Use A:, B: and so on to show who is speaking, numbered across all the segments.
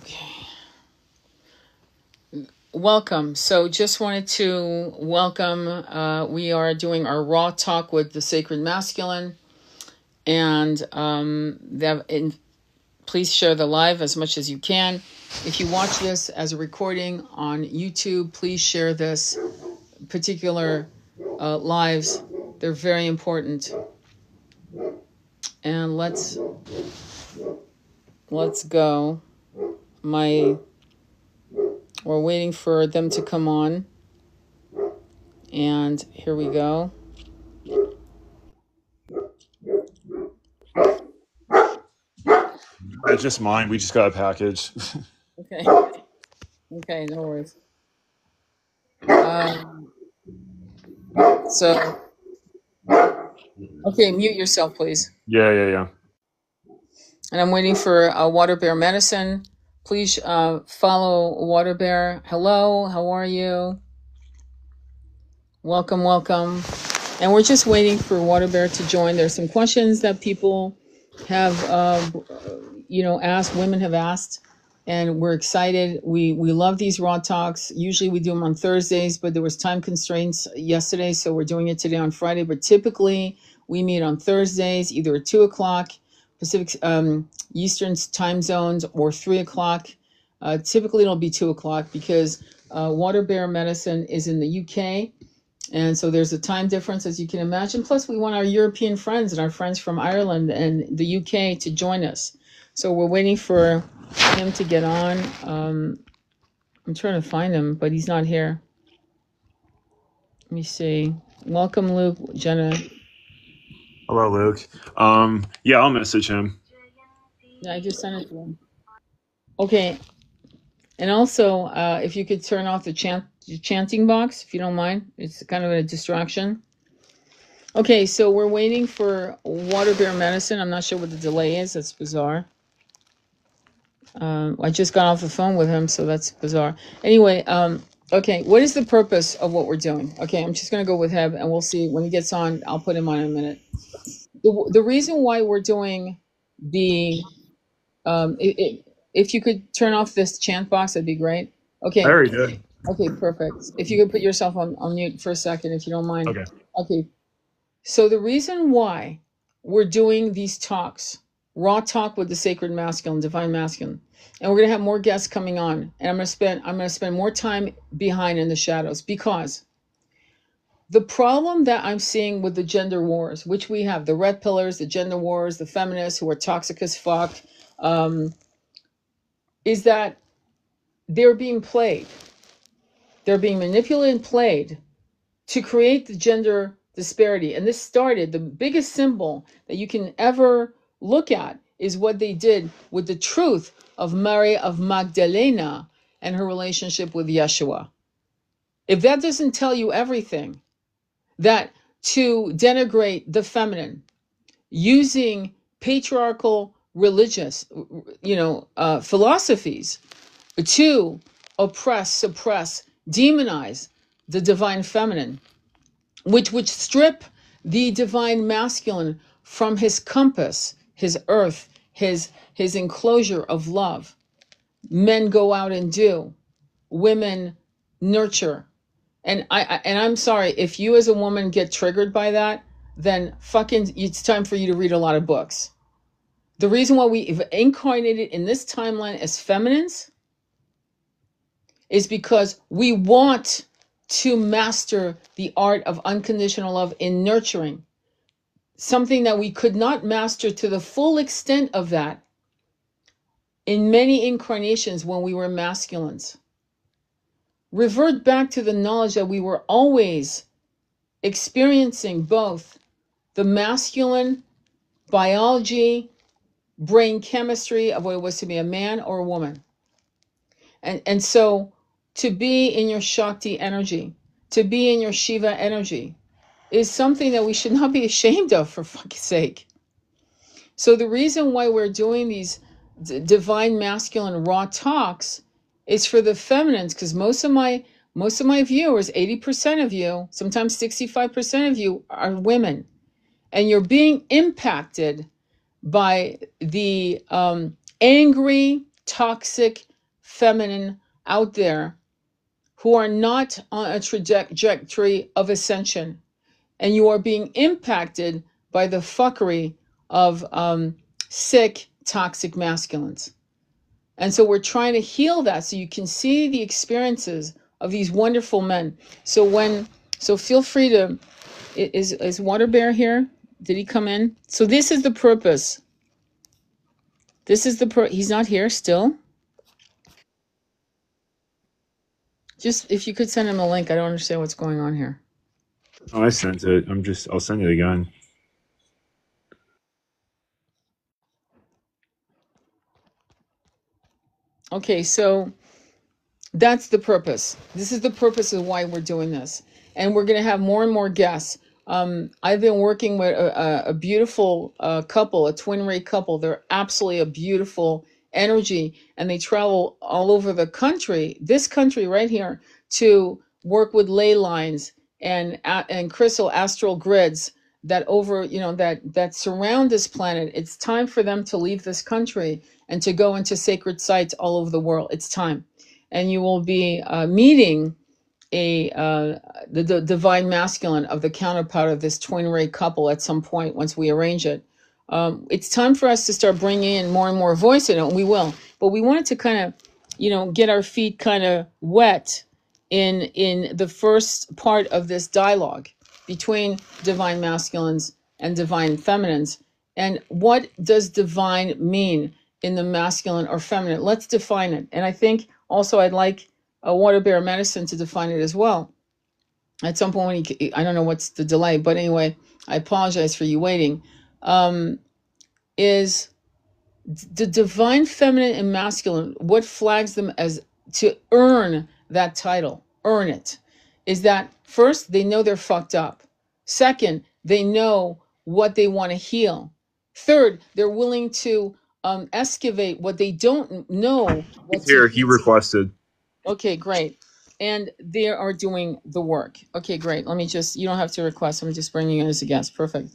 A: Okay. Welcome. So just wanted to welcome, we are doing our raw talk with the sacred masculine, and please share the live as much as you can. If you watch this as a recording on YouTube, please share this particular lives. They're very important. And let's go. We're waiting for them to come on. And here we go.
B: It's just mine. We just got a package.
A: Okay. Okay, no worries. So, okay, mute yourself, please.
B: Yeah.
A: And I'm waiting for Water Bear Medicine. Please follow Water Bear. Hello, how are you? Welcome. And we're just waiting for Water Bear to join. There's some questions that people have, asked, women have asked, and we're excited. We love these raw talks. Usually we do them on Thursdays, but there was time constraints yesterday, so we're doing it today on Friday. But typically we meet on Thursdays, either at 2 o'clock Pacific Eastern time zones or 3 o'clock. Typically it'll be 2 o'clock because Water Bear Medicine is in the UK. And so there's a time difference, as you can imagine. Plus, we want our European friends and our friends from Ireland and the UK to join us. So we're waiting for him to get on. I'm trying to find him, but he's not here. Let me see. Welcome, Luke. Jenna.
B: Hello, Luke. Yeah, I'll message him.
A: Yeah, I just sent it to him. Okay. And also, if you could turn off the chanting box, if you don't mind. It's kind of a distraction. Okay, so we're waiting for Water Bear Medicine. I'm not sure what the delay is. That's bizarre. I just got off the phone with him, so that's bizarre. Anyway, okay, what is the purpose of what we're doing? Okay, I'm just going to go with Heb, and we'll see. When he gets on, I'll put him on in a minute. The reason why we're doing the... if you could turn off this chant box, that'd be great. Okay.
B: I already did.
A: Okay, perfect. If you could put yourself on mute for a second, if you don't mind.
B: Okay.
A: Okay. So the reason why we're doing these talks, raw talk with the sacred masculine, divine masculine, and we're going to have more guests coming on, and I'm going to spend more time behind in the shadows, because the problem that I'm seeing with the gender wars, which we have, the red pillars, the gender wars, the feminists who are toxic as fuck, is that they're being played. They're being manipulated and played to create the gender disparity. And this started, the biggest symbol that you can ever look at is what they did with the truth of Mary of Magdalena and her relationship with Yeshua. If that doesn't tell you everything, that to denigrate the feminine using patriarchal religious, philosophies to oppress, suppress, demonize the divine feminine, which would strip the divine masculine from his compass, his earth, his enclosure of love. Men go out and do, women nurture. And I'm sorry, if you as a woman get triggered by that, then fucking it's time for you to read a lot of books. The reason why we've incarnated in this timeline as feminines is because we want to master the art of unconditional love in nurturing, something that we could not master to the full extent of that in many incarnations when we were masculines. Revert back to the knowledge that we were always experiencing both the masculine biology, brain chemistry of what it was to be a man or a woman. And so to be in your Shakti energy, to be in your Shiva energy, is something that we should not be ashamed of, for fuck's sake. So the reason why we're doing these divine masculine raw talks is for the feminines, because most of my viewers, 80% of you, sometimes 65% of you, are women, and you're being impacted by the angry, toxic feminine out there who are not on a trajectory of ascension, and you are being impacted by the fuckery of sick, toxic masculines. And so we're trying to heal that so you can see the experiences of these wonderful men. So feel free to, is Water Bear here? Did he come in? So this is the purpose. This is he's not here still. Just if you could send him a link. I don't understand what's going on here.
B: Oh, I sent it. I'll send it again.
A: Okay, so that's the purpose. This is the purpose of why we're doing this. And we're going to have more and more guests. I've been working with a beautiful couple, a twin ray couple. They're absolutely a beautiful energy, and they travel all over the country, this country right here, to work with ley lines and crystal astral grids that that surround this planet. It's time for them to leave this country and to go into sacred sites all over the world. It's time. And you will be meeting the divine masculine of the counterpart of this twin ray couple at some point once we arrange it. It's time for us to start bringing in more and more voice in it, and we will. But we wanted to kind of, get our feet kind of wet in the first part of this dialogue between divine masculines and divine feminines. And what does divine mean in the masculine or feminine? Let's define it. And I think also I'd like Water Bear Medicine to define it as well. At some point, I don't know what's the delay, but anyway, I apologize for you waiting. Is the divine feminine and masculine, what flags them as to earn that title, earn it, is that first, they know they're fucked up. Second, they know what they want to heal. Third, they're willing to excavate what they don't know.
B: He's here. He requested.
A: Okay, great. And they are doing the work. Okay, great. You don't have to request. I'm just bringing you as a guest. Perfect.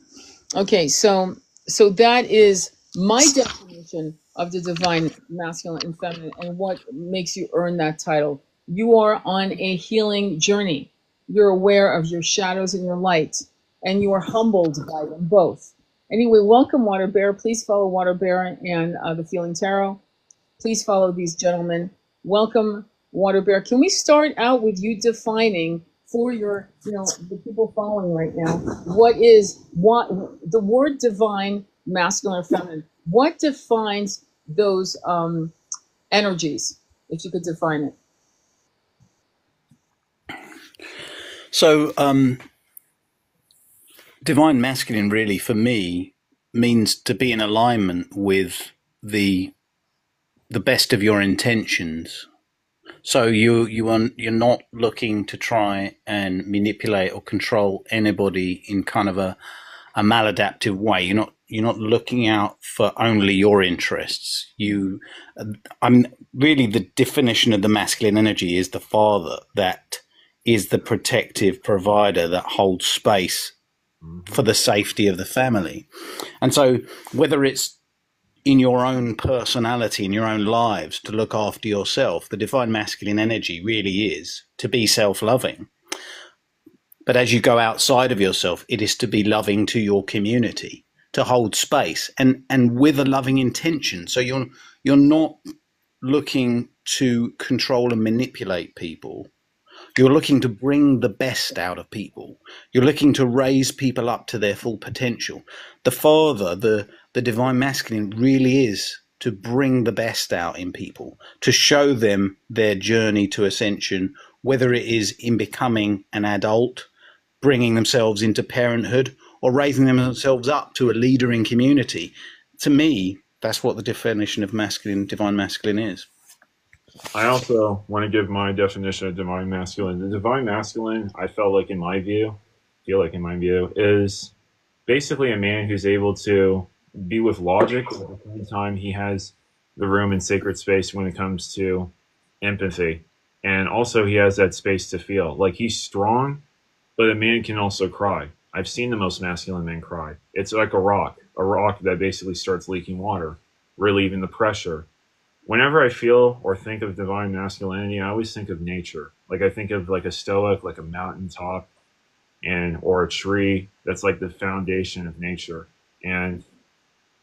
A: Okay, so that is my definition of the divine masculine and feminine and what makes you earn that title. You are on a healing journey. You're aware of your shadows and your light, and you are humbled by them both. Anyway, welcome, Water Bear. Please follow Water Bear and the Feeling Tarot. Please follow these gentlemen. Welcome, Water Bear. Can we start out with you defining for the people following right now, what the word divine, masculine or feminine, what defines those energies, if you could define it?
C: So, divine masculine really for me means to be in alignment with the best of your intentions. So you're not looking to try and manipulate or control anybody in kind of a maladaptive way. You're not looking out for only your interests. I'm really, the definition of the masculine energy is the father that is the protective provider that holds space for the safety of the family. And so whether it's in your own personality, in your own lives, to look after yourself, the divine masculine energy really is to be self-loving. But as you go outside of yourself, it is to be loving to your community, to hold space and with a loving intention. So you're not looking to control and manipulate people. You're looking to bring the best out of people. You're looking to raise people up to their full potential. The father, the divine masculine, really is to bring the best out in people, to show them their journey to ascension, whether it is in becoming an adult, bringing themselves into parenthood, or raising themselves up to a leader in community. To me, that's what the definition of divine masculine is.
B: I also want to give my definition of divine masculine. The divine masculine, I feel like in my view, is basically a man who's able to be with logic, but at the same time he has the room and sacred space when it comes to empathy. And also he has that space to feel. Like, he's strong, but a man can also cry. I've seen the most masculine men cry. It's like a rock that basically starts leaking water, relieving the pressure. whenever I feel or think of divine masculinity, I always think of nature. Like I think of like a stoic, like a mountaintop, and or a tree that's like the foundation of nature. And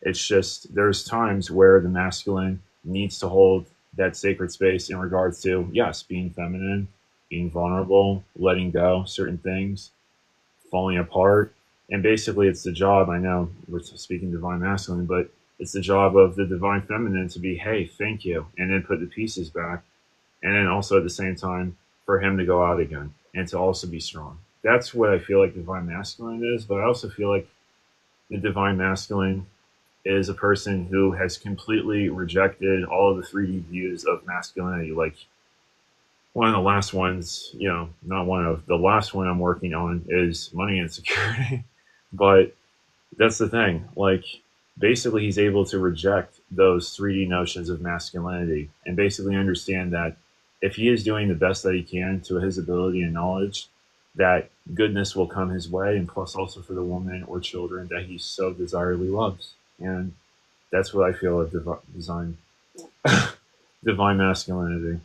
B: it's just there's times where the masculine needs to hold that sacred space in regards to, yes, being feminine, being vulnerable, letting go certain things, falling apart. And basically, it's the job. I know we're speaking divine masculine, but it's the job of the divine feminine to be, hey, thank you, and then put the pieces back, and then also at the same time for him to go out again and to also be strong. That's what I feel like divine masculine is. But I also feel like the divine masculine is a person who has completely rejected all of the 3D views of masculinity. Like one of the last ones, not one of the last one I'm working on is money insecurity. But that's the thing. Like basically he's able to reject those 3D notions of masculinity and basically understand that if he is doing the best that he can to his ability and knowledge, that goodness will come his way, and plus also for the woman or children that he so desirably loves. And that's what I feel of divine masculinity.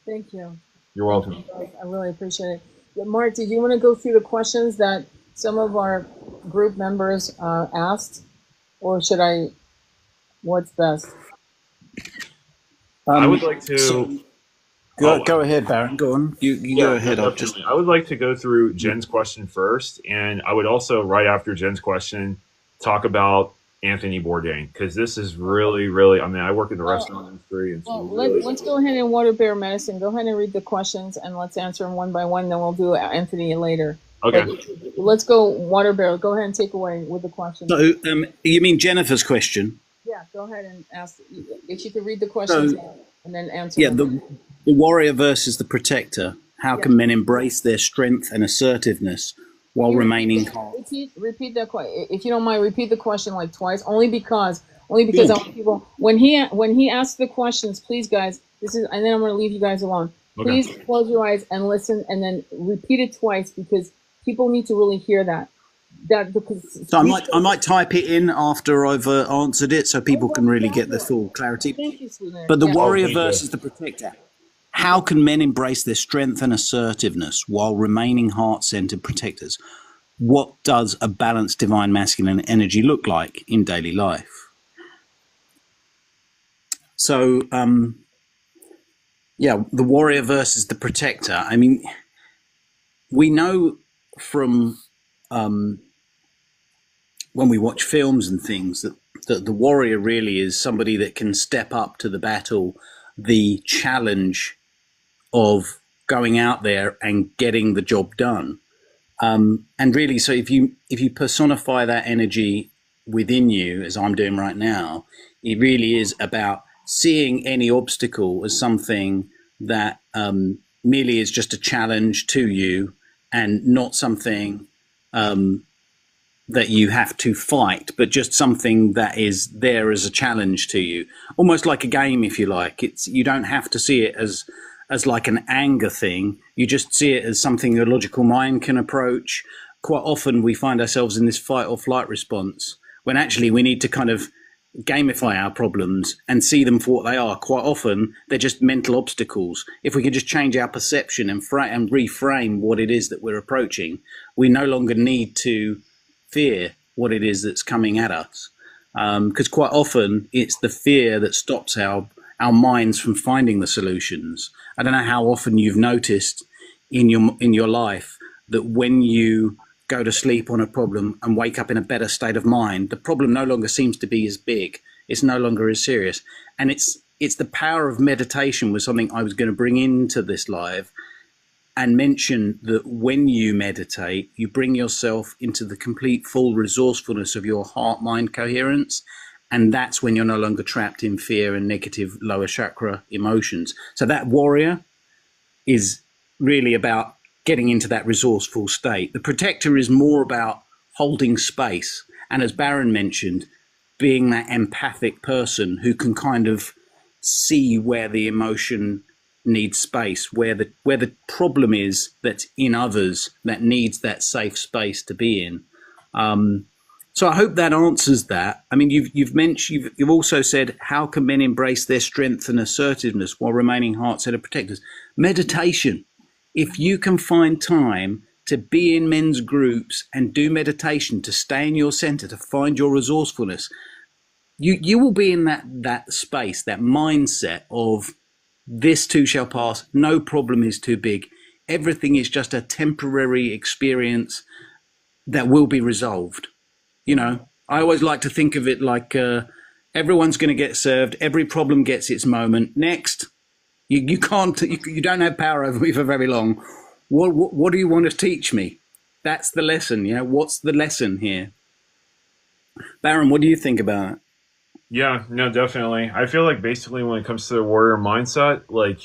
A: Thank you.
B: You're welcome.
A: You, I really appreciate it. Yeah, Mark, did you want to go through the questions that some of our group members asked, or should I? What's best?
B: I would like to.
C: So, go ahead, Baron. Go on. You go ahead.
B: I would like to go through Jen's question first, and I would also, right after Jen's question, talk about Anthony Bourdain, because this is really, really. I mean, I work in the restaurant industry. And
A: let's go ahead and water bear medicine. Go ahead and read the questions, and let's answer them one by one. Then we'll do Anthony later.
B: Okay.
A: But let's go water bear. Go ahead and take away with the questions.
C: So, you mean Jennifer's question?
A: Yeah. Go ahead and ask if you could read the questions and then answer.
C: Yeah. The warrior versus the protector. How can men embrace their strength and assertiveness while remaining calm?
A: Repeat that question, if you don't mind. Repeat the question like twice, only because I want people when he asks the questions. Please, guys, and then I'm going to leave you guys alone.
B: Okay.
A: Please close your eyes and listen, and then repeat it twice because people need to really hear that.
C: So I might type it in after I've answered it, so people can really get the full clarity.
A: Thank you, sweetheart.
C: But the warrior versus the protector. How can men embrace their strength and assertiveness while remaining heart-centered protectors? What does a balanced divine masculine energy look like in daily life? So, the warrior versus the protector. I mean, we know from when we watch films and things that the warrior really is somebody that can step up to the battle, the challenge of going out there and getting the job done. And really, so if you personify that energy within you, as I'm doing right now, it really is about seeing any obstacle as something that merely is just a challenge to you and not something that you have to fight, but just something that is there as a challenge to you, almost like a game, if you like. You don't have to see it as like an anger thing. You just see it as something your logical mind can approach. Quite often we find ourselves in this fight or flight response when actually we need to kind of gamify our problems and see them for what they are. Quite often they're just mental obstacles. If we can just change our perception and reframe what it is that we're approaching, we no longer need to fear what it is that's coming at us. Because quite often it's the fear that stops our minds from finding the solutions. I don't know how often you've noticed in your life that when you go to sleep on a problem and wake up in a better state of mind, the problem no longer seems to be as big. It's no longer as serious. And it's the power of meditation was something I was going to bring into this live and mention that when you meditate, you bring yourself into the complete full resourcefulness of your heart-mind coherence. And that's when you're no longer trapped in fear and negative lower chakra emotions. So that warrior is really about getting into that resourceful state. The protector is more about holding space. And as Baron mentioned, being that empathic person who can kind of see where the emotion needs space, where the problem is that's in others that needs that safe space to be in. So I hope that answers that. I mean, you've also said, how can men embrace their strength and assertiveness while remaining heart-centered protectors? Meditation. If you can find time to be in men's groups and do meditation, to stay in your center, to find your resourcefulness, you will be in that space, that mindset of this too shall pass. No problem is too big. Everything is just a temporary experience that will be resolved. You know, I always like to think of it like everyone's going to get served. Every problem gets its moment. Next, you can't, you don't have power over me for very long. What do you want to teach me? That's the lesson. You know, what's the lesson here? Baron, what do you think about it?
B: Yeah, no, definitely. I feel like basically when it comes to the warrior mindset, like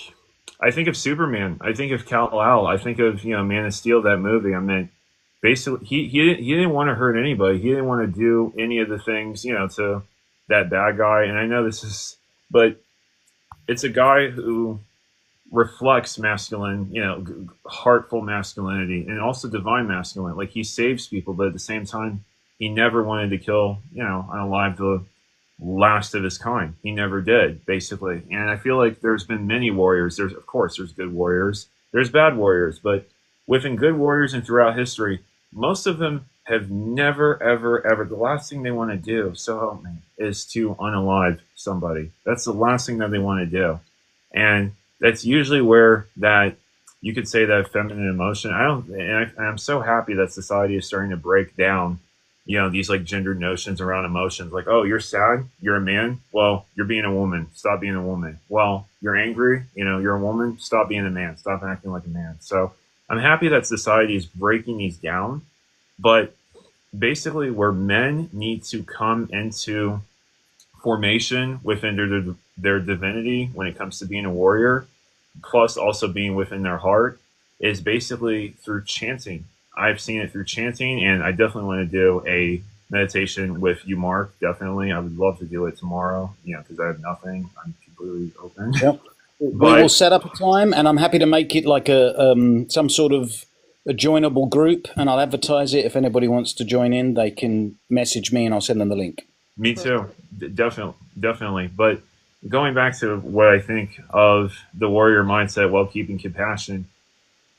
B: I think of Superman, I think of Kal-El, I think of, you know, Man of Steel, that movie. I mean, basically he didn't want to hurt anybody. He didn't want to do any of the things, you know, to that bad guy. And I know this is, but it's a guy who reflects masculine, you know, heartful masculinity and also divine masculine. Like he saves people, but at the same time, he never wanted to kill, you know, unalive the last of his kind. He never did, basically. And I feel like there's been many warriors. There's, of course, there's good warriors. There's bad warriors, but within good warriors and throughout history, most of them have never, ever, ever, the last thing they want to do, so help me, is to unalive somebody. That's the last thing that they want to do. And that's usually where that, you could say that feminine emotion, I'm so happy that society is starting to break down, you know, these like gendered notions around emotions. Like, oh, you're sad, you're a man, well, you're being a woman, stop being a woman. Well, you're angry, you know, you're a woman, stop being a man, stop acting like a man. So I'm happy that society is breaking these down, but basically where men need to come into formation within their divinity when it comes to being a warrior, plus also being within their heart, is basically through chanting. I've seen it through chanting, and I definitely want to do a meditation with you, Mark. Definitely. I would love to do it tomorrow, you know, because I have nothing. I'm completely open.
C: Yep. We will set up a time, and I'm happy to make it like a some sort of a joinable group, and I'll advertise it. If anybody wants to join in, they can message me, and I'll send them the link.
B: Me too. Definitely. But going back to what I think of the warrior mindset while keeping compassion,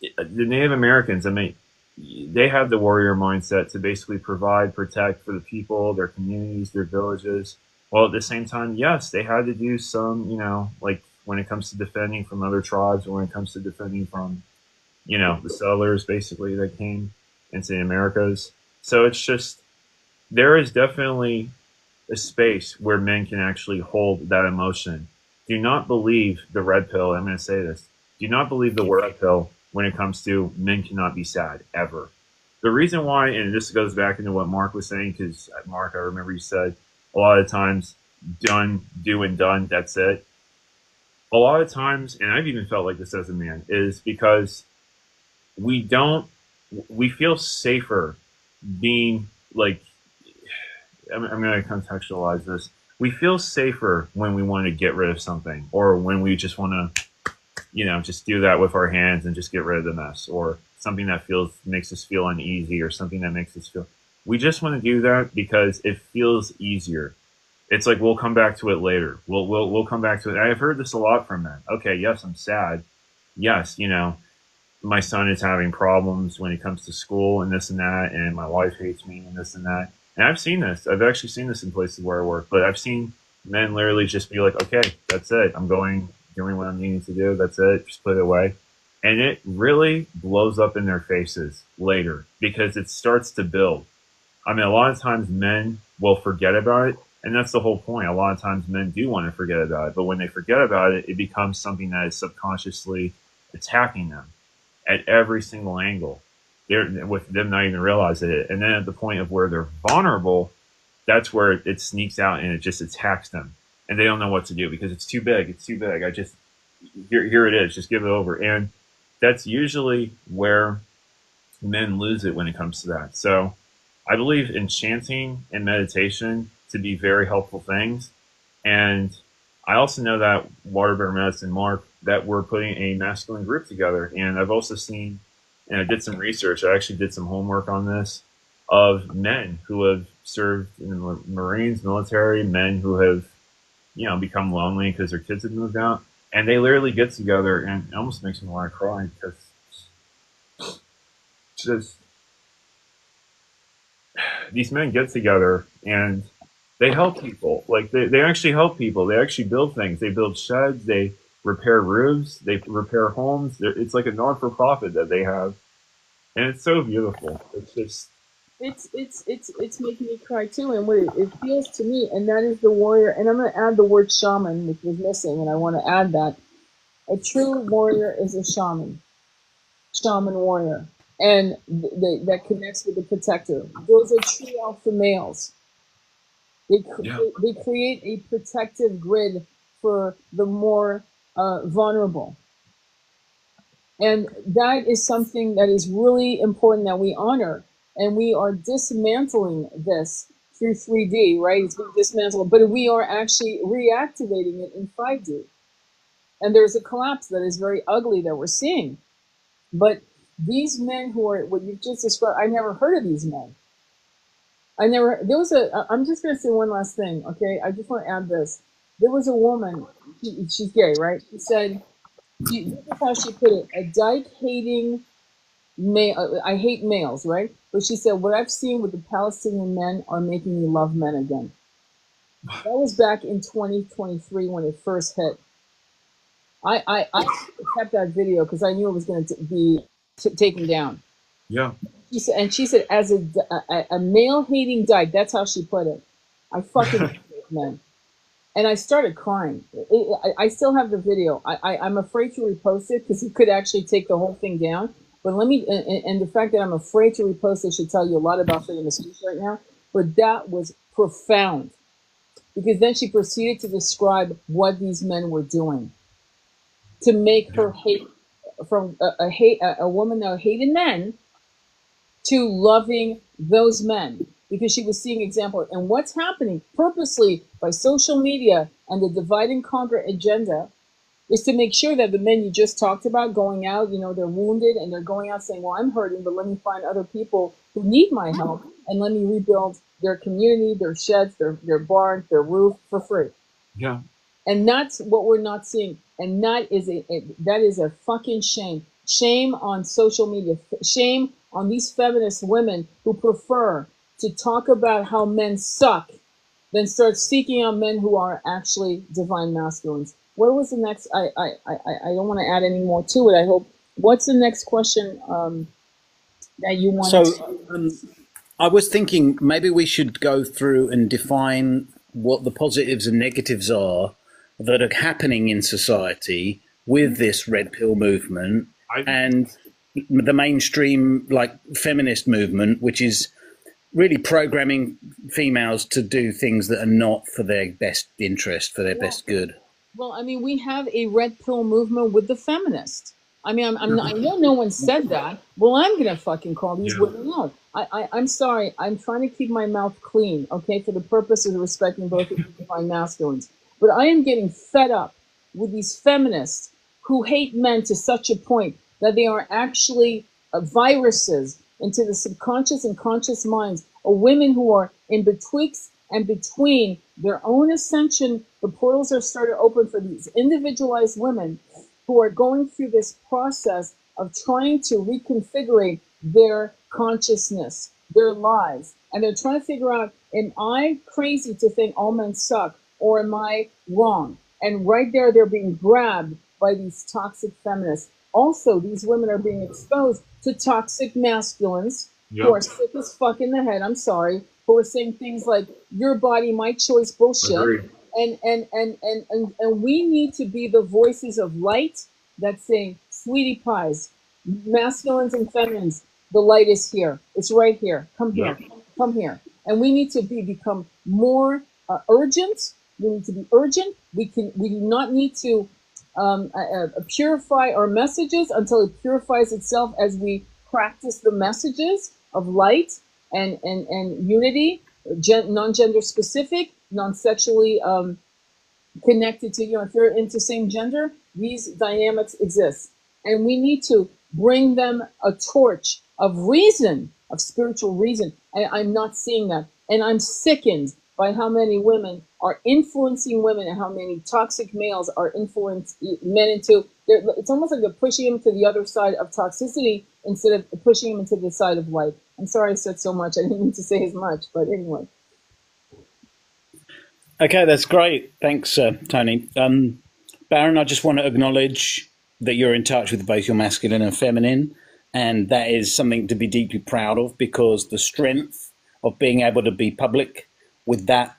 B: the Native Americans, I mean, they have the warrior mindset to basically provide, protect for the people, their communities, their villages. Well, at the same time, yes, they had to do some, you know, like when it comes to defending from other tribes, or when it comes to defending from, you know, the settlers basically that came into the Americas. So it's just, there is definitely a space where men can actually hold that emotion. Do not believe the red pill. I'm going to say this. Do not believe the red pill when it comes to men cannot be sad, ever. The reason why, and this goes back into what Mark was saying, because Mark, I remember you said a lot of times, done, do, and done, that's it. A lot of times, and I've even felt like this as a man, is because we feel safer being like, I'm going to contextualize this. We feel safer when we want to get rid of something, or when we just want to, you know, just do that with our hands and just get rid of the mess, or something that makes us feel uneasy, or something that makes us feel, we just want to do that because it feels easier. It's like, we'll come back to it later. We'll come back to it. I've heard this a lot from men. Okay, yes, I'm sad. Yes, you know, my son is having problems when it comes to school and this and that, and my wife hates me and this and that. And I've seen this. I've actually seen this in places where I work, but I've seen men literally just be like, okay, that's it. I'm doing what I'm needing to do. That's it. Just put it away. And it really blows up in their faces later because it starts to build. I mean, a lot of times men will forget about it. And that's the whole point. A lot of times men do want to forget about it. But when they forget about it, it becomes something that is subconsciously attacking them at every single angle. They're, with them not even realizing it. And then at the point of where they're vulnerable, that's where it sneaks out and it just attacks them. And they don't know what to do because it's too big. It's too big. Here it is. Just give it over. And that's usually where men lose it when it comes to that. So I believe in chanting and meditation to be very helpful things. And I also know that Water Bear Medicine, Mark, that we're putting a masculine group together. And I've also seen, and I did some research. I actually did some homework on this. of men who have served in the Marines, military, men who have, become lonely because their kids have moved out. And they literally get together, and it almost makes me want to cry because just these men get together and they help people. Like they actually help people. They actually build things. They build sheds. They repair roofs. They repair homes. It's like a non-for-profit that they have, and it's so beautiful. It's just
A: it's making me cry too, and what it feels to me, and that is the warrior. And I'm going to add the word shaman, which was missing, and I want to add that a true warrior is a shaman warrior, and that connects with the protector. Those are true alpha males. They create a protective grid for the more vulnerable. And that is something that is really important that we honor. And we are dismantling this through 3D, right? It's being dismantled, but we are actually reactivating it in 5D. And there's a collapse that is very ugly that we're seeing. But these men who are, what you've just described, I never heard of these men. I'm just going to say one last thing, okay? I just want to add this. There was a woman, she's gay, right? She said, this is how she put it, a dyke-hating male, I hate males, right? But she said, what I've seen with the Palestinian men are making me love men again. That was back in 2023 when it first hit. I kept that video because I knew it was going to be taken down.
B: Yeah.
A: She said, as a male-hating dyke, that's how she put it. I fucking hate men. And I started crying. I still have the video. I'm afraid to repost it because it could actually take the whole thing down. But and the fact that I'm afraid to repost it should tell you a lot about freedom of speech right now. But that was profound. Because then she proceeded to describe what these men were doing to make her hate from a woman that hated men to loving those men, because she was seeing example. And what's happening purposely by social media and the divide and conquer agenda is to make sure that the men you just talked about going out, they're wounded and they're going out saying, well, I'm hurting, but let me find other people who need my help and let me rebuild their community, their sheds, their barn, their roof for free.
B: Yeah.
A: And that's what we're not seeing. And that is a fucking shame. Shame on social media. Shame on these feminist women who prefer to talk about how men suck than start seeking out men who are actually divine masculines. What was the next? I don't want to add any more to it. I hope. What's the next question that you want?
C: So I was thinking maybe we should go through and define what the positives and negatives are that are happening in society with this red pill movement and the mainstream feminist movement, which is really programming females to do things that are not for their best interest, for their best good.
A: Well, I mean, we have a red pill movement with the feminists. I mean, I know no one said that. Well, I'm going to fucking call these women out. I'm sorry. I'm trying to keep my mouth clean, okay, for the purpose of respecting both of the divine masculines. But I am getting fed up with these feminists who hate men to such a point that they are actually viruses into the subconscious and conscious minds of women who are in betwixt and between their own ascension. The portals are started open for these individualized women who are going through this process of trying to reconfigure their consciousness, their lives. And they're trying to figure out, am I crazy to think all men suck, or am I wrong? And right there, they're being grabbed by these toxic feminists. Also, these women are being exposed to toxic masculines who are sick as fuck in the head, I'm sorry, who are saying things like, your body, my choice bullshit. And we need to be the voices of light that say, sweetie pies, masculines and feminines, the light is here. It's right here. Come here. Come here. And we need to become more urgent. We need to be urgent. We do not need to purify our messages until it purifies itself as we practice the messages of light and unity, non-gender specific, non-sexually connected to, if you're into same gender, these dynamics exist. And we need to bring them a torch of reason, of spiritual reason. I'm not seeing that. And I'm sickened by how many women are influencing women and how many toxic males are influencing men into. It's almost like they're pushing them to the other side of toxicity instead of pushing them into the side of light. I'm sorry I said so much. I didn't mean to say as much, but anyway.
C: Okay, that's great. Thanks, Tony. Baron, I just want to acknowledge that you're in touch with both your masculine and feminine, and that is something to be deeply proud of, because the strength of being able to be public with that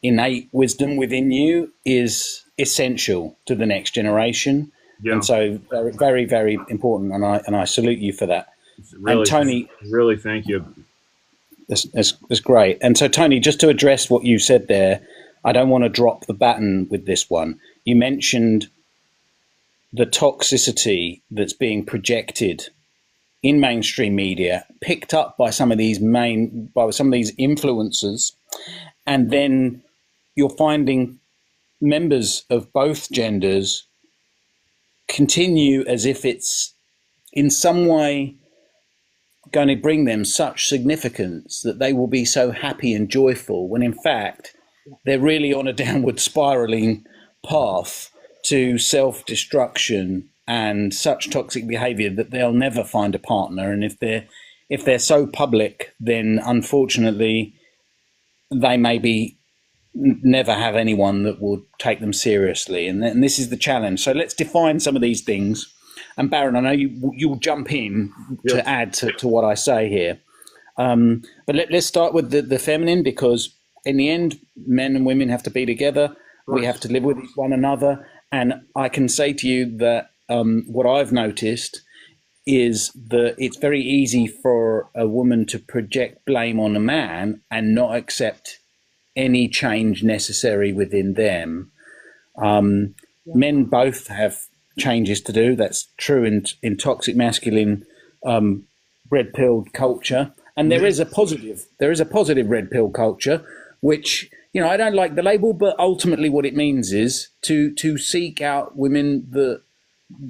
C: innate wisdom within you is essential to the next generation.
B: Yeah.
C: And so very, very, very important, and I salute you for that.
B: Really,
C: and Tony,
B: really thank you.
C: That's great. And so, Tony, just to address what you said there, I don't want to drop the baton with this one. You mentioned the toxicity that's being projected in mainstream media, picked up by some of these influencers, and then you're finding members of both genders continue as if it's in some way going to bring them such significance that they will be so happy and joyful, when in fact they're really on a downward spiraling path to self-destruction and such toxic behavior that they'll never find a partner. And if they're so public, then unfortunately they may never have anyone that will take them seriously. And this is the challenge. So let's define some of these things. And Baron, I know you'll jump in to add to what I say here. But let's start with the feminine, because in the end, men and women have to be together. Right. We have to live with one another. And I can say to you that what I've noticed is that it's very easy for a woman to project blame on a man and not accept any change necessary within them. Men both have changes to do. That's true in toxic masculine red pill culture, and there is a positive red pill culture, which, you know, I don't like the label, but ultimately what it means is to seek out women that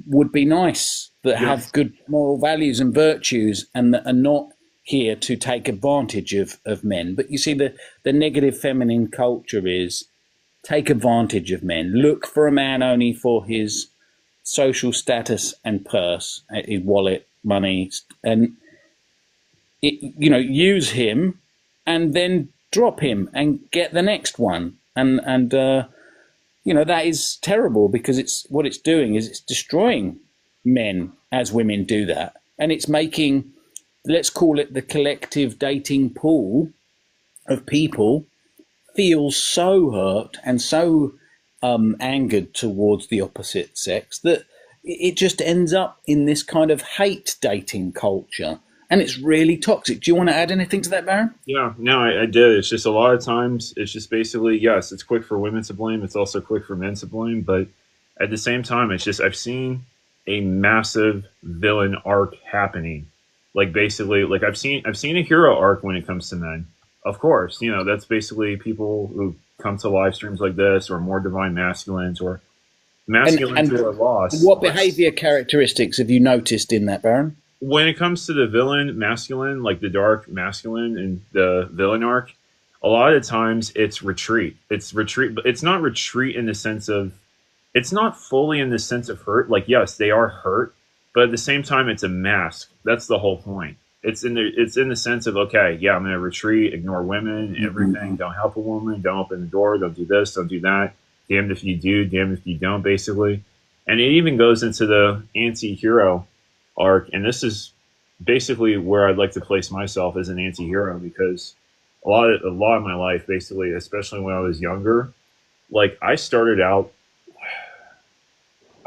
C: would be nice, that have good moral values and virtues, and that are not here to take advantage of men. But you see, the negative feminine culture is take advantage of men, look for a man only for his social status and purse, his wallet, money, and use him and then drop him and get the next one. And that is terrible, because what it's doing is it's destroying men as women do that. And it's making, let's call it, the collective dating pool of people feel so hurt and so angered towards the opposite sex that it just ends up in this kind of hate dating culture. And it's really toxic. Do you want to add anything to that, Baron?
B: Yeah, no, I did. It's just a lot of times, it's just basically, yes, it's quick for women to blame. It's also quick for men to blame. But at the same time, it's just, I've seen a massive villain arc happening. Like, basically, like I've seen a hero arc when it comes to men. Of course, that's basically people who come to live streams like this, or more divine masculines, or masculines who are lost.
C: What behavior characteristics have you noticed in that, Baron?
B: When it comes to the villain masculine, like the dark masculine and the villain arc, a lot of times it's retreat. It's retreat, but it's not retreat in the sense of, it's not fully in the sense of hurt. Like, yes, they are hurt, but at the same time, it's a mask. That's the whole point. It's in the sense of, okay, yeah, I'm going to retreat, ignore women, everything. Don't help a woman. Don't open the door. Don't do this. Don't do that. Damned if you do, damned if you don't, basically. And it even goes into the anti-hero arc, and this is basically where I'd like to place myself as an anti-hero, because a lot of my life, basically, especially when I was younger, like I started out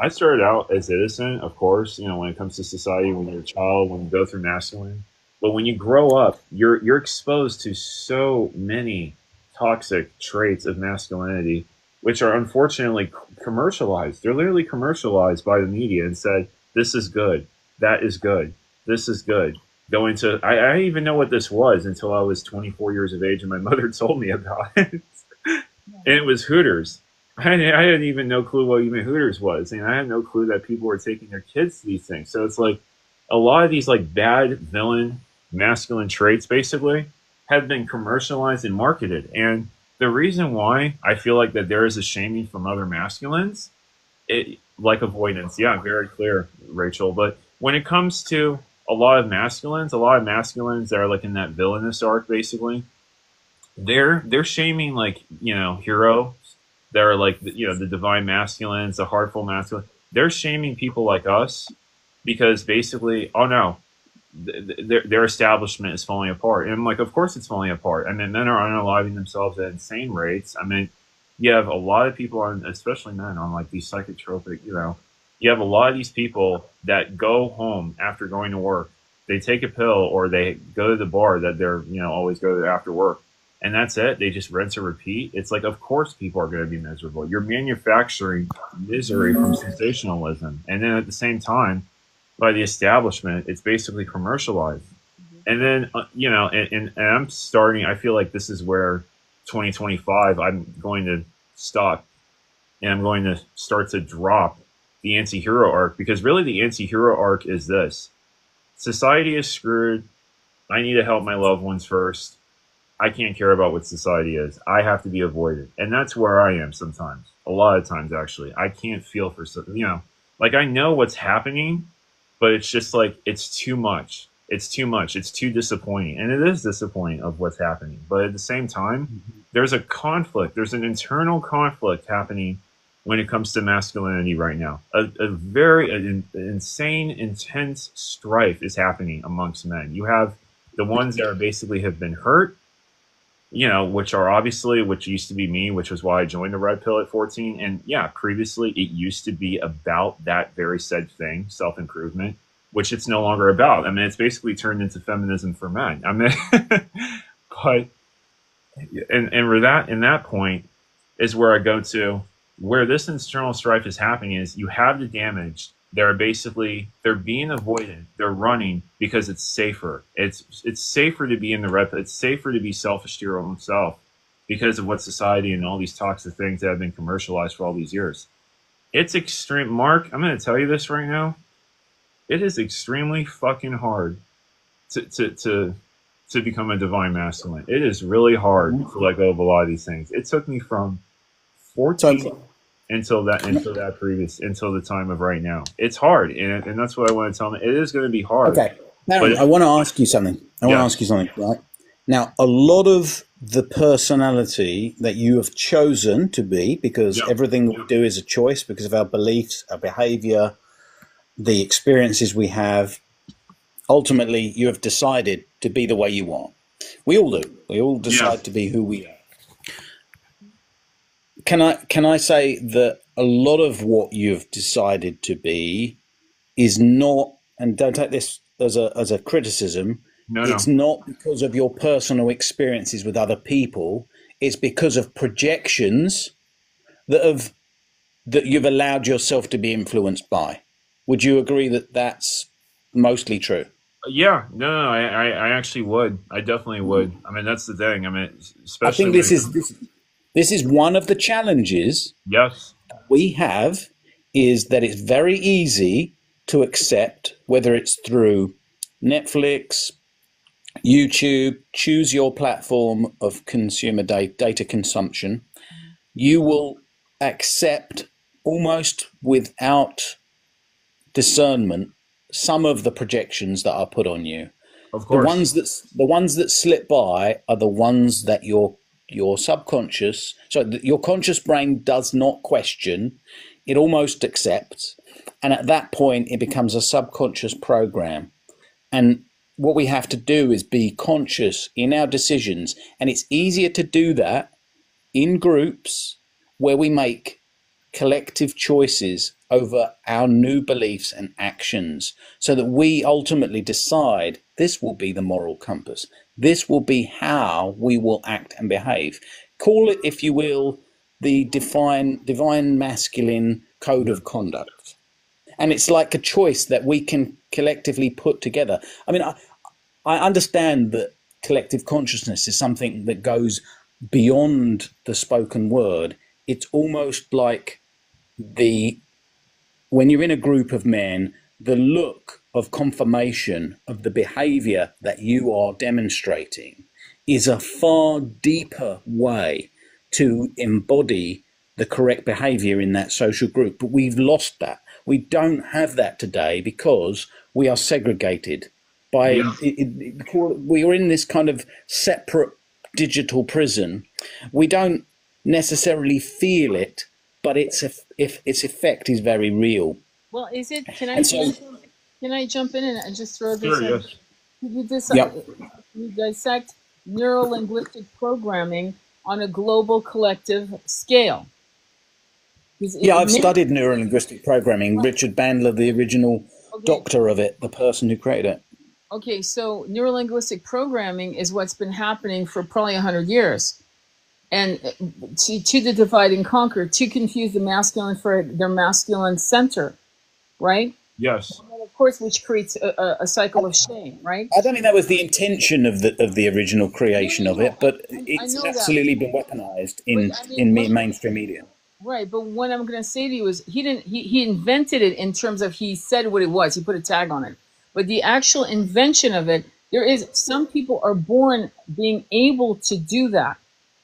B: as innocent, of course, when it comes to society, when you're a child, when you go through masculine. But when you grow up, you're exposed to so many toxic traits of masculinity, which are unfortunately commercialized. They're literally commercialized by the media and said, this is good, that is good, this is good. I didn't even know what this was until I was 24 years of age and my mother told me about it. And it was Hooters. I had even no clue what even Hooters was. And I had no clue that people were taking their kids to these things. So it's like, a lot of these like bad villain masculine traits basically have been commercialized and marketed. And the reason why I feel like that there is a shaming from other masculines, like avoidance, yeah, very clear, Rachel. But when it comes to a lot of masculines that are like in that villainous arc, basically, they're shaming like heroes that are like the divine masculines, the heartful masculine. They're shaming people like us because basically, oh no, their establishment is falling apart. And I'm like, of course it's falling apart. I mean, men are unaliving themselves at insane rates. I mean, you have a lot of people on, especially men, on like these psychotropic, you have a lot of these people that go home after going to work. They take a pill or they go to the bar that they're, always go to after work. And that's it. They just rinse and repeat. It's like, of course people are going to be miserable. You're manufacturing misery from sensationalism. And then at the same time, by the establishment, it's basically commercialized. And then, and I'm starting, I feel like this is where 2025, I'm going to stop and I'm going to start to drop the anti-hero arc, because really the anti-hero arc is this. Society is screwed. I need to help my loved ones first. I can't care about what society is. I have to be avoided. And that's where I am sometimes. A lot of times, actually. I can't feel for something, like I know what's happening, but it's just like, it's too much. It's too much. It's too disappointing. And it is disappointing of what's happening. But at the same time, there's a conflict. There's an internal conflict happening when it comes to masculinity right now. An insane, intense strife is happening amongst men. You have the ones that are basically have been hurt, which are obviously, which used to be me, which was why I joined the Red Pill at 14. And yeah, previously it used to be about that very said thing, self-improvement, which it's no longer about. I mean, it's basically turned into feminism for men. I mean, but, in that point is where I go to, where this internal strife is happening is you have the damaged. They're being avoided. They're running because it's safer. It's safer to be in the red. It's safer to be selfish to your own self because of what society and all these toxic things that have been commercialized for all these years. It's extreme. Mark, I'm going to tell you this right now. It is extremely fucking hard to become a divine masculine. It is really hard to let go of a lot of these things. It took me from 14 until the time of right now. It's hard, and that's what I want to tell them. It is going to be hard.
C: Okay, now I want to ask you something. Right now, a lot of the personality that you have chosen to be, because everything we do is a choice because of our beliefs, our behavior, the experiences we have. Ultimately, you have decided to be the way you are. We all do. We all decide to be who we are. Can I say that a lot of what you've decided to be is not, and don't take this as a criticism, it's not because of your personal experiences with other people. It's because of projections that you've allowed yourself to be influenced by. Would you agree that that's mostly true?
B: Yeah, no, I actually would. I definitely would. I mean, that's the thing. I mean, especially.
C: I think this is one of the challenges we have, is that it's very easy to accept, whether it's through Netflix, YouTube, choose your platform of consumer data consumption. You will accept almost without discernment some of the projections that are put on you.
B: Of course.
C: The ones that slip by are the ones that your subconscious, your conscious brain does not question, it almost accepts. And at that point, it becomes a subconscious program. And what we have to do is be conscious in our decisions. And it's easier to do that in groups where we make collective choices over our new beliefs and actions, so that we ultimately decide this will be the moral compass. This will be how we will act and behave. Call it, if you will, the divine masculine code of conduct. And it's like a choice that we can collectively put together. I mean, I understand that collective consciousness is something that goes beyond the spoken word. It's almost like when you're in a group of men, the look of confirmation of the behavior that you are demonstrating is a far deeper way to embody the correct behavior in that social group. But we've lost that. We don't have that today because we are segregated by, we are in this kind of separate digital prison. We don't necessarily feel it, but its effect is very real.
A: Well, is it?
C: And so,
A: Can I jump in and just throw this
B: Sure,
A: in?
B: yes.
A: You dissect neuro-linguistic programming on a global collective scale.
C: Yeah, I've studied neuro-linguistic programming. Richard Bandler, the original doctor of it, the person who created it.
A: Okay, so neuro-linguistic programming is what's been happening for probably 100 years. And to the divide and conquer, to confuse the masculine for their masculine center, right?
C: Yes.
A: And of course, which creates a cycle of shame, right?
C: I don't think that was the intention of the original creation of it, but it's absolutely been weaponized in mainstream media.
A: Right, but what I'm going to say to you is he invented it in terms of he said what it was. He put a tag on it. But the actual invention of it, some people are born being able to do that.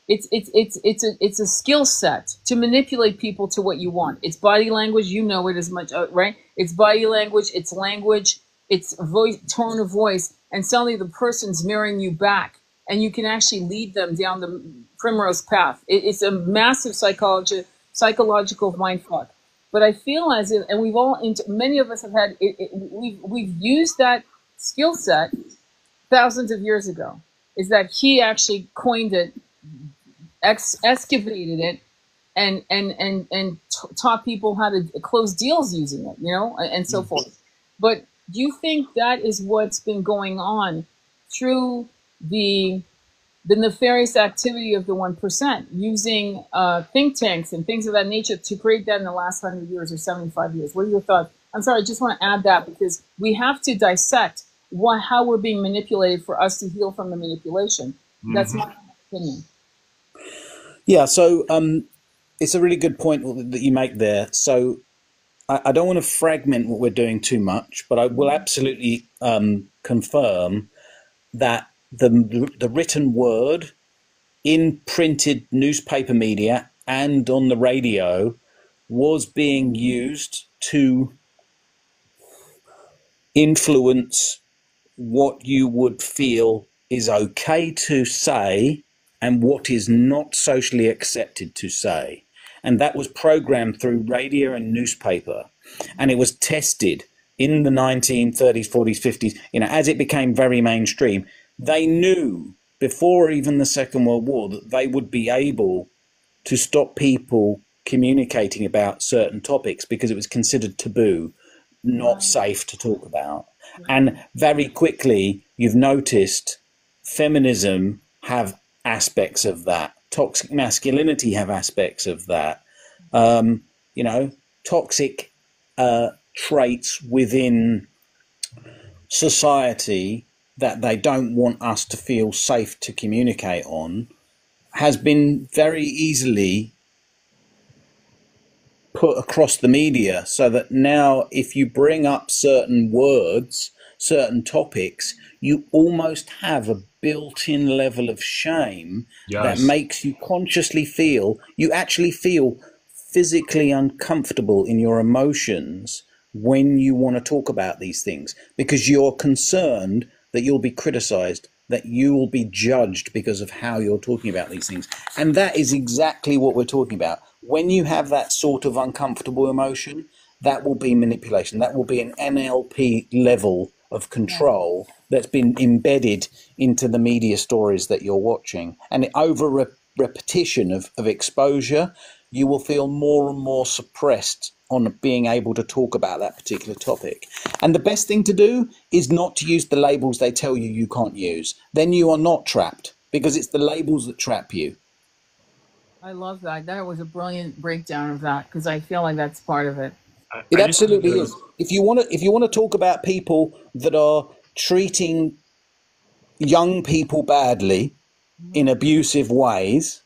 A: It's a skill set to manipulate people to what you want. It's body language, you know it as much, right? It's body language, it's language, it's voice, tone of voice, and suddenly the person's mirroring you back, and you can actually lead them down the primrose path. It's a massive psychological mindfuck. But I feel as if, and many of us have had, we've used that skill set thousands of years ago. Is that he actually coined it, excavated it, and taught people how to close deals using it, and so forth. But do you think that is what's been going on through the nefarious activity of the 1%, using think tanks and things of that nature to create that in the last 100 years or 75 years? What are your thoughts? I'm sorry, I just want to add that because we have to dissect how we're being manipulated for us to heal from the manipulation. That's my opinion.
C: Yeah, so it's a really good point that you make there. So I don't want to fragment what we're doing too much, but I will absolutely confirm that the written word in printed newspaper media and on the radio was being used to influence what you would feel is okay to say and what is not socially accepted to say. And that was programmed through radio and newspaper. And it was tested in the 1930s, 40s, 50s, as it became very mainstream. They knew before even the Second World War that they would be able to stop people communicating about certain topics because it was considered taboo, not safe to talk about. And very quickly, you've noticed feminism have aspects of that. Toxic masculinity have aspects of that. Toxic traits within society that they don't want us to feel safe to communicate on has been very easily put across the media, so that now if you bring up certain words, certain topics, you almost have a built-in level of shame that makes you you actually feel physically uncomfortable in your emotions when you want to talk about these things, because you're concerned that you'll be criticized, that you will be judged because of how you're talking about these things. And that is exactly what we're talking about. When you have that sort of uncomfortable emotion, that will be manipulation. That will be an NLP level of control that's been embedded into the media stories that you're watching. And over repetition of exposure, you will feel more and more suppressed on being able to talk about that particular topic. And the best thing to do is not to use the labels they tell you you can't use. Then you are not trapped, because it's the labels that trap you.
A: I love that. That was a brilliant breakdown of that, because I feel like that's part of it.
C: It absolutely is. If you want to talk about people that are treating young people badly in abusive ways,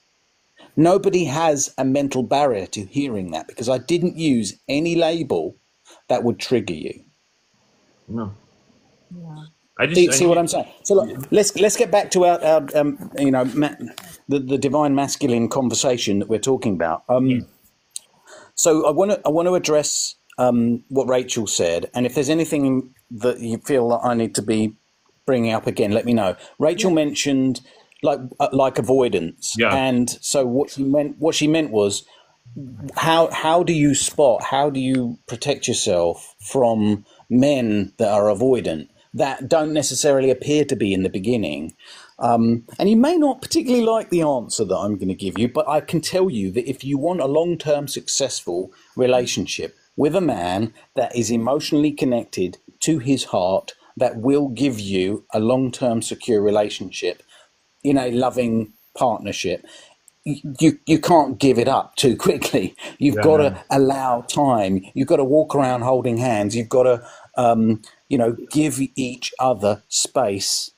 C: nobody has a mental barrier to hearing that, because I didn't use any label that would trigger you.
B: No.
A: Yeah.
C: See what I'm saying? So look, let's get back to our you know, the divine masculine conversation that we're talking about. So I want to address what Rachel said, and if there's anything that you feel that I need to be bringing up again, let me know. Rachel mentioned like avoidance,
B: Yeah.
C: and so what she meant was how do you spot, how do you protect yourself from men that are avoidant, that don't necessarily appear to be in the beginning? And you may not particularly like the answer that I'm going to give you, but I can tell you that if you want a long-term successful relationship with a man that is emotionally connected to his heart, that will give you a long-term secure relationship in a loving partnership, you can't give it up too quickly. You've got to allow time. You've got to walk around holding hands. You've got to, you know, give each other space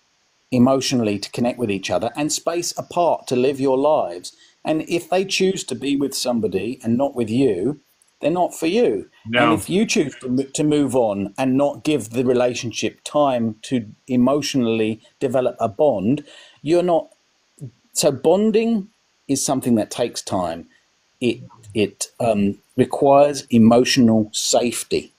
C: emotionally to connect with each other, and space apart to live your lives. And if they choose to be with somebody and not with you, they're not for you. And
B: No.
C: if you choose to move on and not give the relationship time to emotionally develop a bond, you're not. So bonding is something that takes time. It requires emotional safety.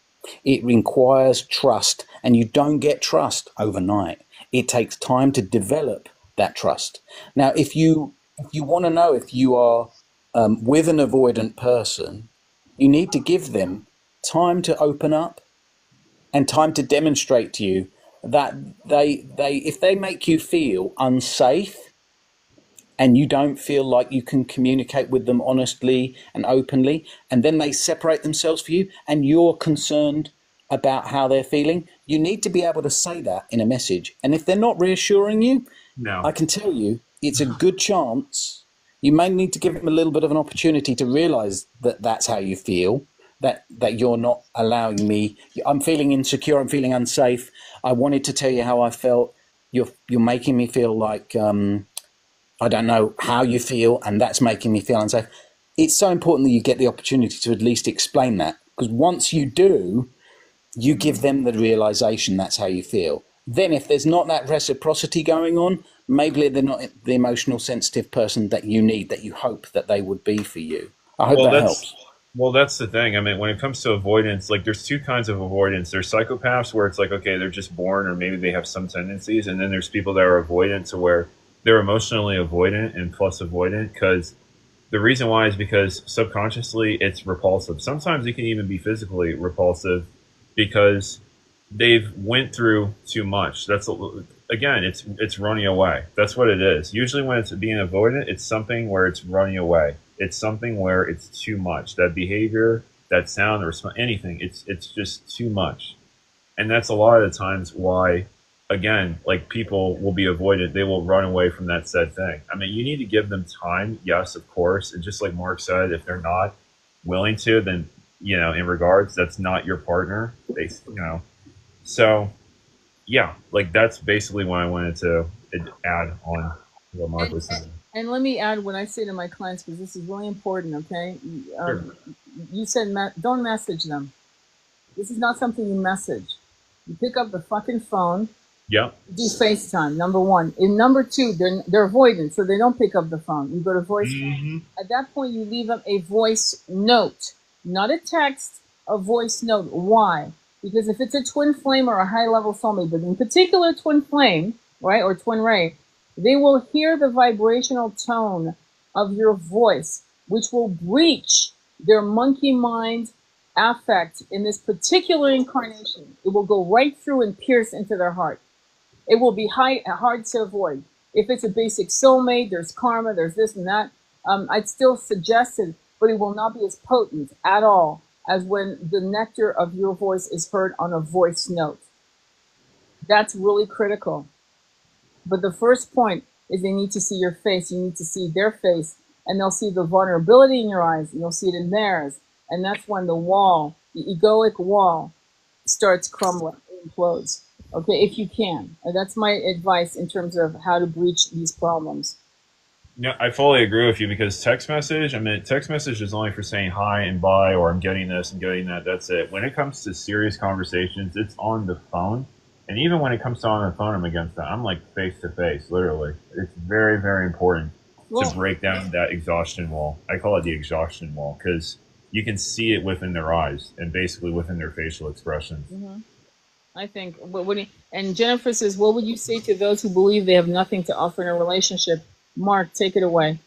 C: It requires trust, and you don't get trust overnight. It takes time to develop that trust. Now, if you want to know if you are with an avoidant person, you need to give them time to open up and time to demonstrate to you that they if they make you feel unsafe and you don't feel like you can communicate with them honestly and openly, and then they separate themselves for you and you're concerned about how they're feeling, you need to be able to say that in a message. And if they're not reassuring you,
B: No.
C: I can tell you it's a good chance you may need to give them a little bit of an opportunity to realize that that's how you feel, that you're not allowing me, I'm feeling insecure, I'm feeling unsafe, I wanted to tell you how I felt, you're making me feel like I don't know how you feel, and that's making me feel unsafe. It's so important that you get the opportunity to at least explain that, because once you do, you give them the realization that's how you feel. Then if there's not that reciprocity going on, maybe they're not the emotional sensitive person that you need, that you hope that they would be for you. I hope
B: Well,
C: that helps.
B: that's the thing. I mean, when it comes to avoidance, like there's two kinds of avoidance. There's psychopaths where it's like, okay, they're just born, or maybe they have some tendencies, and then there's people that are avoidant to where they're emotionally avoidant and plus avoidant, because the reason why is because subconsciously it's repulsive. Sometimes it can even be physically repulsive because they've went through too much. Again, it's running away. That's what it is. Usually when it's being avoidant, it's something where it's running away. It's something where it's too much. That behavior, that sound, or anything, it's just too much. And that's a lot of the times why, again, like people will be avoidant. They will run away from that said thing. I mean, you need to give them time. Yes, of course. And just like Mark said, if they're not willing to, then, you know, in regards, that's not your partner. So yeah, like that's basically what I wanted to add on what Mark was saying.
A: And let me add what I say to my clients, because this is really important, okay?
B: Sure.
A: You said don't message them. This is not something you message. You pick up the fucking phone,
B: Yep.
A: do FaceTime, number one. And number two, they're avoidant, so they don't pick up the phone. You go to voicemail. At that point, you leave them a voice note, not a text, a voice note. Why? Because if it's a twin flame or a high-level soulmate, but in particular twin flame, right, or twin ray, they will hear the vibrational tone of your voice, which will breach their monkey mind affect in this particular incarnation. It will go right through and pierce into their heart. It will be hard to avoid. If it's a basic soulmate, there's karma, there's this and that. I'd still suggest it, but it will not be as potent at all as when the nectar of your voice is heard on a voice note. That's really critical. But the first point is they need to see your face. You need to see their face, and they'll see the vulnerability in your eyes, and you'll see it in theirs. And that's when the wall, the egoic wall, starts crumbling, implodes. Okay, if you can. And that's my advice in terms of how to breach these problems.
B: No, I fully agree with you because text message, I mean, text message is only for saying hi and bye, or I'm getting this and getting that. That's it. When it comes to serious conversations, it's on the phone. And even when it comes to on the phone, I'm against that. I'm like face to face, literally. It's very, very important to
A: Well,
B: break down that exhaustion wall. I call it the exhaustion wall because you can see it within their eyes and basically within their facial expressions.
A: I think and Jennifer says, what would you say to those who believe they have nothing to offer in a relationship? Mark, take it away.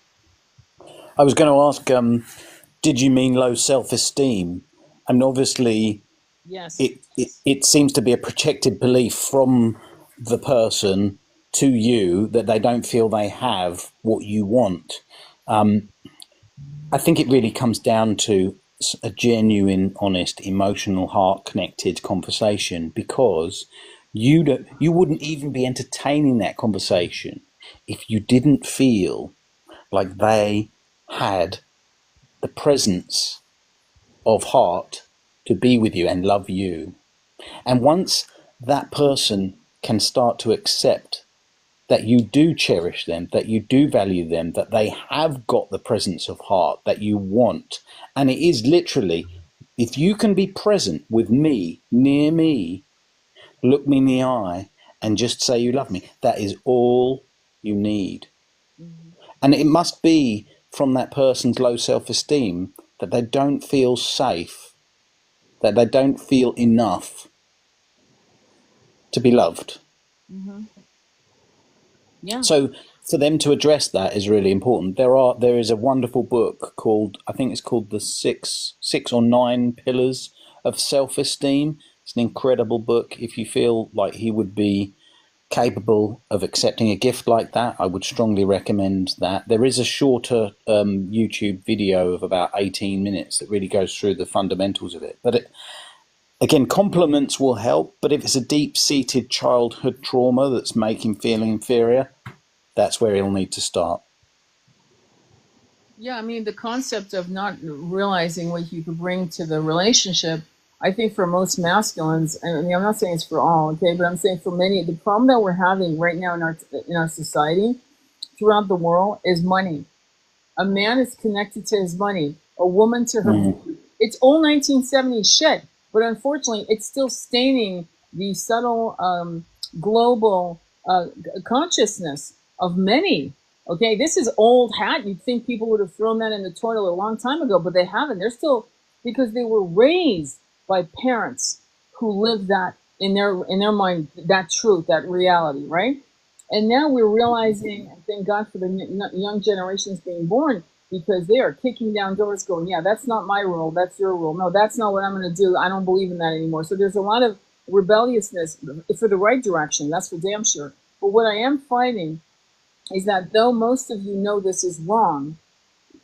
C: I was going to ask, did you mean low self-esteem? And obviously,
A: Yes.
C: it seems to be a protected belief from the person to you that they don't feel they have what you want. I think it really comes down to a genuine, honest, emotional, heart-connected conversation, because you wouldn't even be entertaining that conversation if you didn't feel like they had the presence of heart to be with you and love you. And once that person can start to accept that you do cherish them, that you do value them, that they have got the presence of heart that you want. And it is literally, if you can be present with me, near me, look me in the eye and just say you love me, that is all you need. And it must be from that person's low self-esteem that they don't feel safe, that they don't feel enough to be loved.
A: Yeah.
C: So for them to address that is really important. There is a wonderful book called, I think it's called the six or nine pillars of self-esteem. It's an incredible book. If you feel like he would be capable of accepting a gift like that, I would strongly recommend that. There is a shorter YouTube video of about 18 minutes that really goes through the fundamentals of it. But again, compliments will help, but if it's a deep-seated childhood trauma that's making him feel inferior, that's where he'll need to start.
A: Yeah, I mean, the concept of not realizing what you could bring to the relationship, I think for most masculines, I mean, I'm not saying it's for all, okay, but I'm saying for many, the problem that we're having right now in our society throughout the world is money. A man is connected to his money, a woman to her food. It's old 1970s shit, but unfortunately, it's still staining the subtle global consciousness of many. Okay, this is old hat. You'd think people would have thrown that in the toilet a long time ago, but they haven't. They're still, because they were raised by parents who lived that in their mind, that truth, that reality, right? And now we're realizing, and thank God for the young generations being born, because they are kicking down doors going, yeah, that's not my rule, that's your rule. No, that's not what I'm going to do. I don't believe in that anymore. So there's a lot of rebelliousness for the right direction, that's for damn sure. But what I am finding is that though most of you know this is wrong,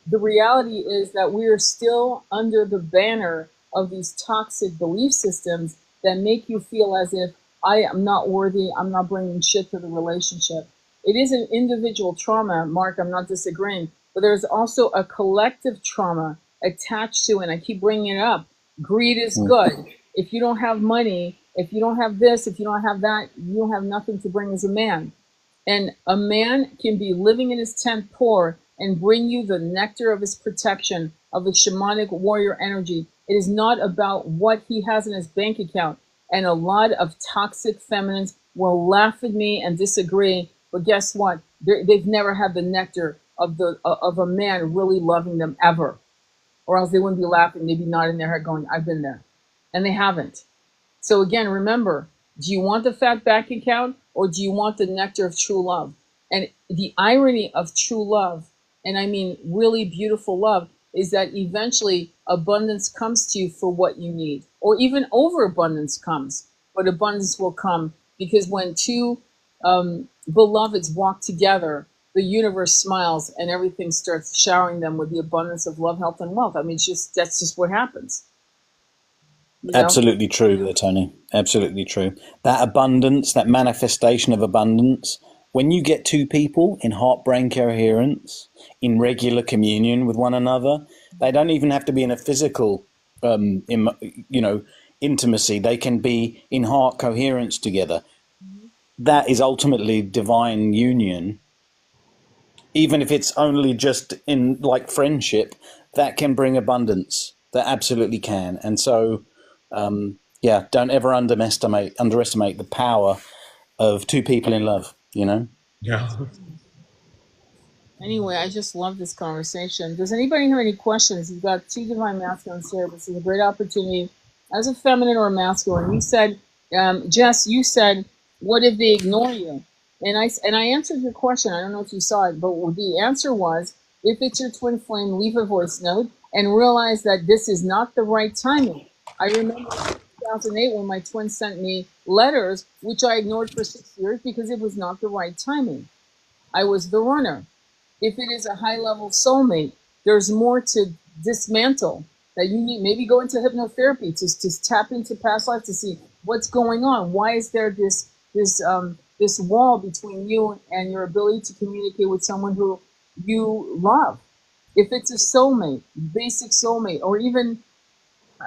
A: the reality is that we are still under the banner of these toxic belief systems that make you feel as if I am not worthy, I'm not bringing shit to the relationship. It is an individual trauma, Mark, I'm not disagreeing, but there's also a collective trauma attached to, and I keep bringing it up, greed is good. If you don't have money, if you don't have this, if you don't have that, you don't have nothing to bring as a man. And a man can be living in his tent poor and bring you the nectar of his protection, of the shamanic warrior energy. It is not about what he has in his bank account. And a lot of toxic feminines will laugh at me and disagree. But guess what? They've never had the nectar of a man really loving them ever. Or else they wouldn't be laughing. They'd be nodding their head going, I've been there. And they haven't. So again, remember, do you want the fat bank account or do you want the nectar of true love? And the irony of true love, and I mean really beautiful love, is that eventually abundance comes to you for what you need, or even overabundance comes, but abundance will come because when two beloveds walk together, the universe smiles and everything starts showering them with the abundance of love, health, and wealth. I mean, that's just what happens. You know?
C: Absolutely true there, Tony. Absolutely true. That abundance, that manifestation of abundance, when you get two people in heart-brain coherence, in regular communion with one another, they don't even have to be in a physical, intimacy. They can be in heart coherence together. That is ultimately divine union. even if it's only just in like friendship, that can bring abundance. That absolutely can. And so, yeah, don't ever underestimate the power of two people in love. You know.
B: Yeah.
A: Anyway, I just love this conversation. Does anybody have any questions? You've got two divine masculines here. This is a great opportunity as a feminine or a masculine. You said, Jess, you said, what if they ignore you? And I answered your question. I don't know if you saw it, but the answer was, if it's your twin flame, leave a voice note and realize that this is not the right timing. I remember in 2008 when my twin sent me letters, which I ignored for 6 years because it was not the right timing. I was the runner. If it is a high level soulmate, there's more to dismantle that you need. Maybe go into hypnotherapy to tap into past life to see what's going on. Why is there this wall between you and your ability to communicate with someone who you love? If it's a soulmate, basic soulmate, or even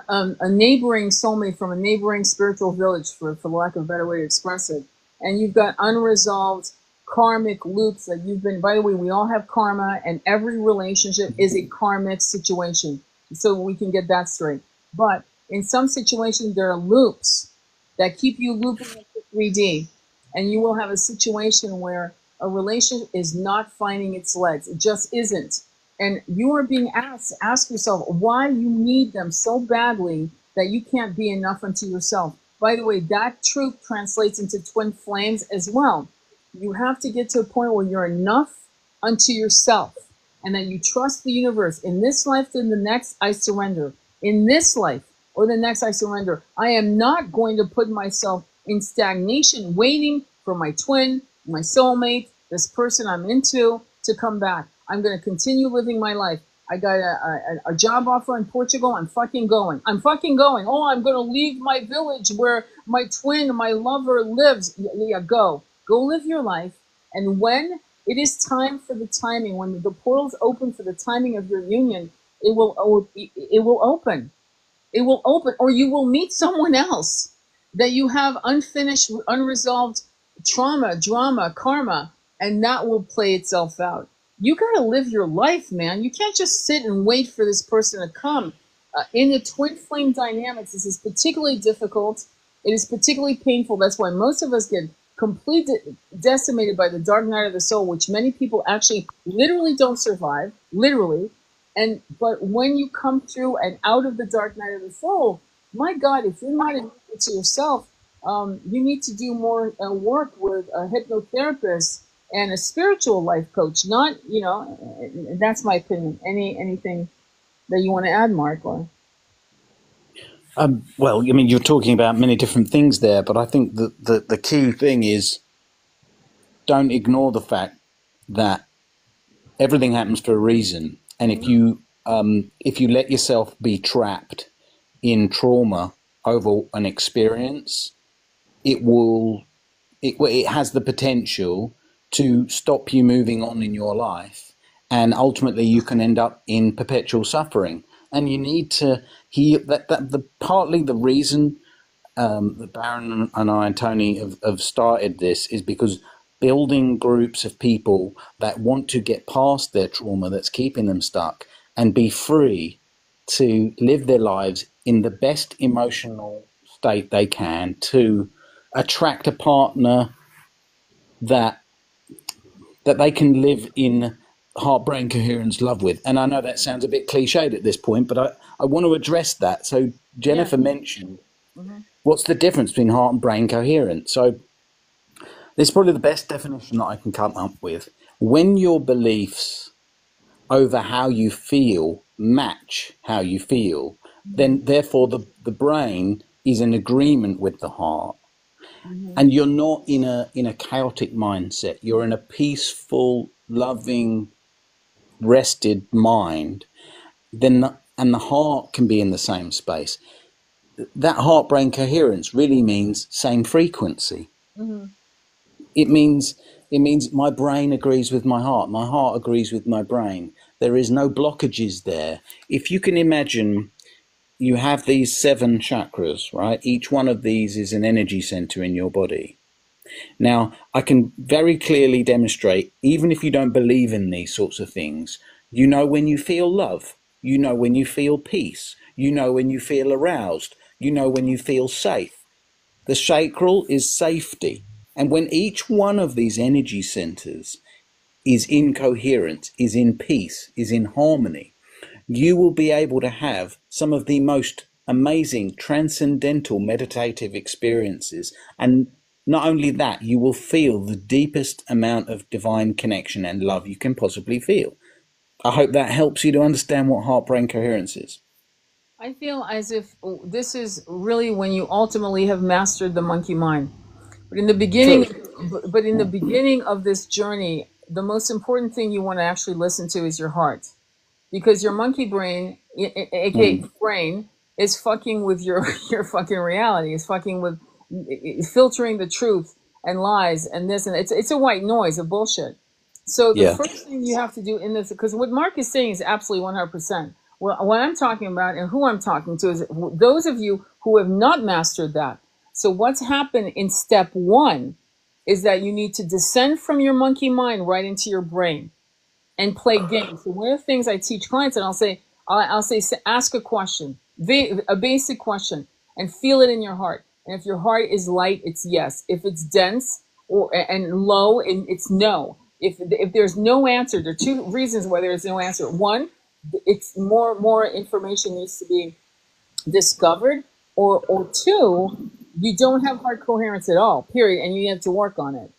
A: a neighboring soulmate from a neighboring spiritual village, for lack of a better way to express it, and you've got unresolved karmic loops that you've been, by the way, we all have karma, and every relationship is a karmic situation. So we can get that straight. But in some situations, there are loops that keep you looping into 3D, and you will have a situation where a relationship is not finding its legs. It just isn't. And you are being asked to ask yourself why you need them so badly that you can't be enough unto yourself. By the way, that truth translates into twin flames as well. You have to get to a point where you're enough unto yourself and that you trust the universe. In this life, then the next, I surrender. In this life or the next, I surrender. I am not going to put myself in stagnation waiting for my twin, my soulmate, this person I'm into to come back. I'm going to continue living my life. I got a job offer in Portugal. I'm fucking going. I'm fucking going. Oh, I'm going to leave my village where my twin, my lover lives. Yeah, go. Go live your life. And when it is time for the timing, when the portals open for the timing of your union, it will open. It will open, or you will meet someone else that you have unfinished, unresolved trauma, drama, karma, and that will play itself out. You got to live your life, man. You can't just sit and wait for this person to come. In the twin flame dynamics, this is particularly difficult. It is particularly painful. That's why most of us get completely decimated by the dark night of the soul, which many people actually literally don't survive, literally. But when you come through and out of the dark night of the soul, my God, if you're not in it to yourself, you need to do more work with a hypnotherapist and a spiritual life coach. Not, that's my opinion. Anything that you want to add, Mark? Or
C: Well, I mean, you're talking about many different things there, but I think that the key thing is don't ignore the fact that everything happens for a reason. And if you let yourself be trapped in trauma over an experience, it has the potential to stop you moving on in your life, and ultimately you can end up in perpetual suffering. And you need to hear that partly the reason that Baron and I and Tony have started this is because building groups of people that want to get past their trauma that's keeping them stuck and be free to live their lives in the best emotional state they can, to attract a partner that they can live in heartbrain coherence love with. And I know that sounds a bit cliched at this point, but I want to address that. So Jennifer mentioned, what's the difference between heart and brain coherence? So this is probably the best definition that I can come up with. When your beliefs over how you feel match how you feel, then therefore the brain is in agreement with the heart. And you're not in a chaotic mindset. You're in a peaceful, loving, rested mind. And the heart can be in the same space. That heart-brain coherence really means same frequency. It means my brain agrees with my heart agrees with my brain. There is no blockages there. If you can imagine, you have these 7 chakras, right? Each one of these is an energy center in your body. Now, I can very clearly demonstrate, even if you don't believe in these sorts of things, you know when you feel love, you know when you feel peace, you know when you feel aroused, you know when you feel safe. The sacral is safety. And when each one of these energy centers is in coherence, is in peace, is in harmony, you will be able to have some of the most amazing transcendental meditative experiences. And not only that, you will feel the deepest amount of divine connection and love you can possibly feel. I hope that helps you to understand what heart-brain coherence is.
A: I feel as if this is really when you ultimately have mastered the monkey mind. But in the beginning,
C: True.
A: of this journey, the most important thing you want to actually listen to is your heart, because your monkey brain, aka brain, is fucking with your your fucking reality. It's fucking with filtering the truth and lies and this, and it's a white noise of bullshit. So the
C: Yeah.
A: first thing you have to do in this, because what Mark is saying is absolutely 100%. Well, what I'm talking about and who I'm talking to is those of you who have not mastered that. So what's happened in step one is that you need to descend from your monkey mind right into your brain and play games. So one of the things I teach clients, and I'll say, ask a question, a basic question, and feel it in your heart. And if your heart is light, it's yes. If it's dense and low, it's no. If there's no answer, there are two reasons why there's no answer. One, it's more information needs to be discovered, or two, you don't have heart coherence at all, period, and you have to work on it.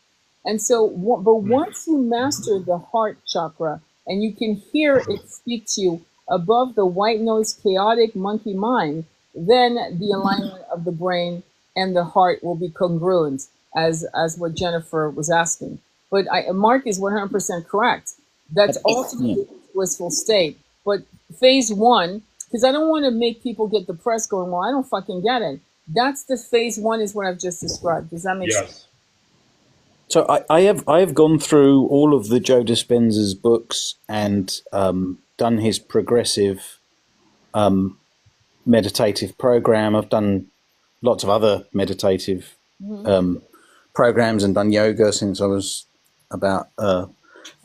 A: And so, but once you master the heart chakra and you can hear it speak to you above the white noise, chaotic monkey mind, then the alignment of the brain and the heart will be congruent, as what Jennifer was asking. But Mark is 100% correct. That's ultimately a blissful state. But phase one, because I don't want to make people get depressed going, well, I don't fucking get it. That's the phase one is what I've just described. Does that make sense?
C: So I have gone through all of the Joe Dispenza's books and done his progressive meditative program. I've done lots of other meditative programs and done yoga since I was about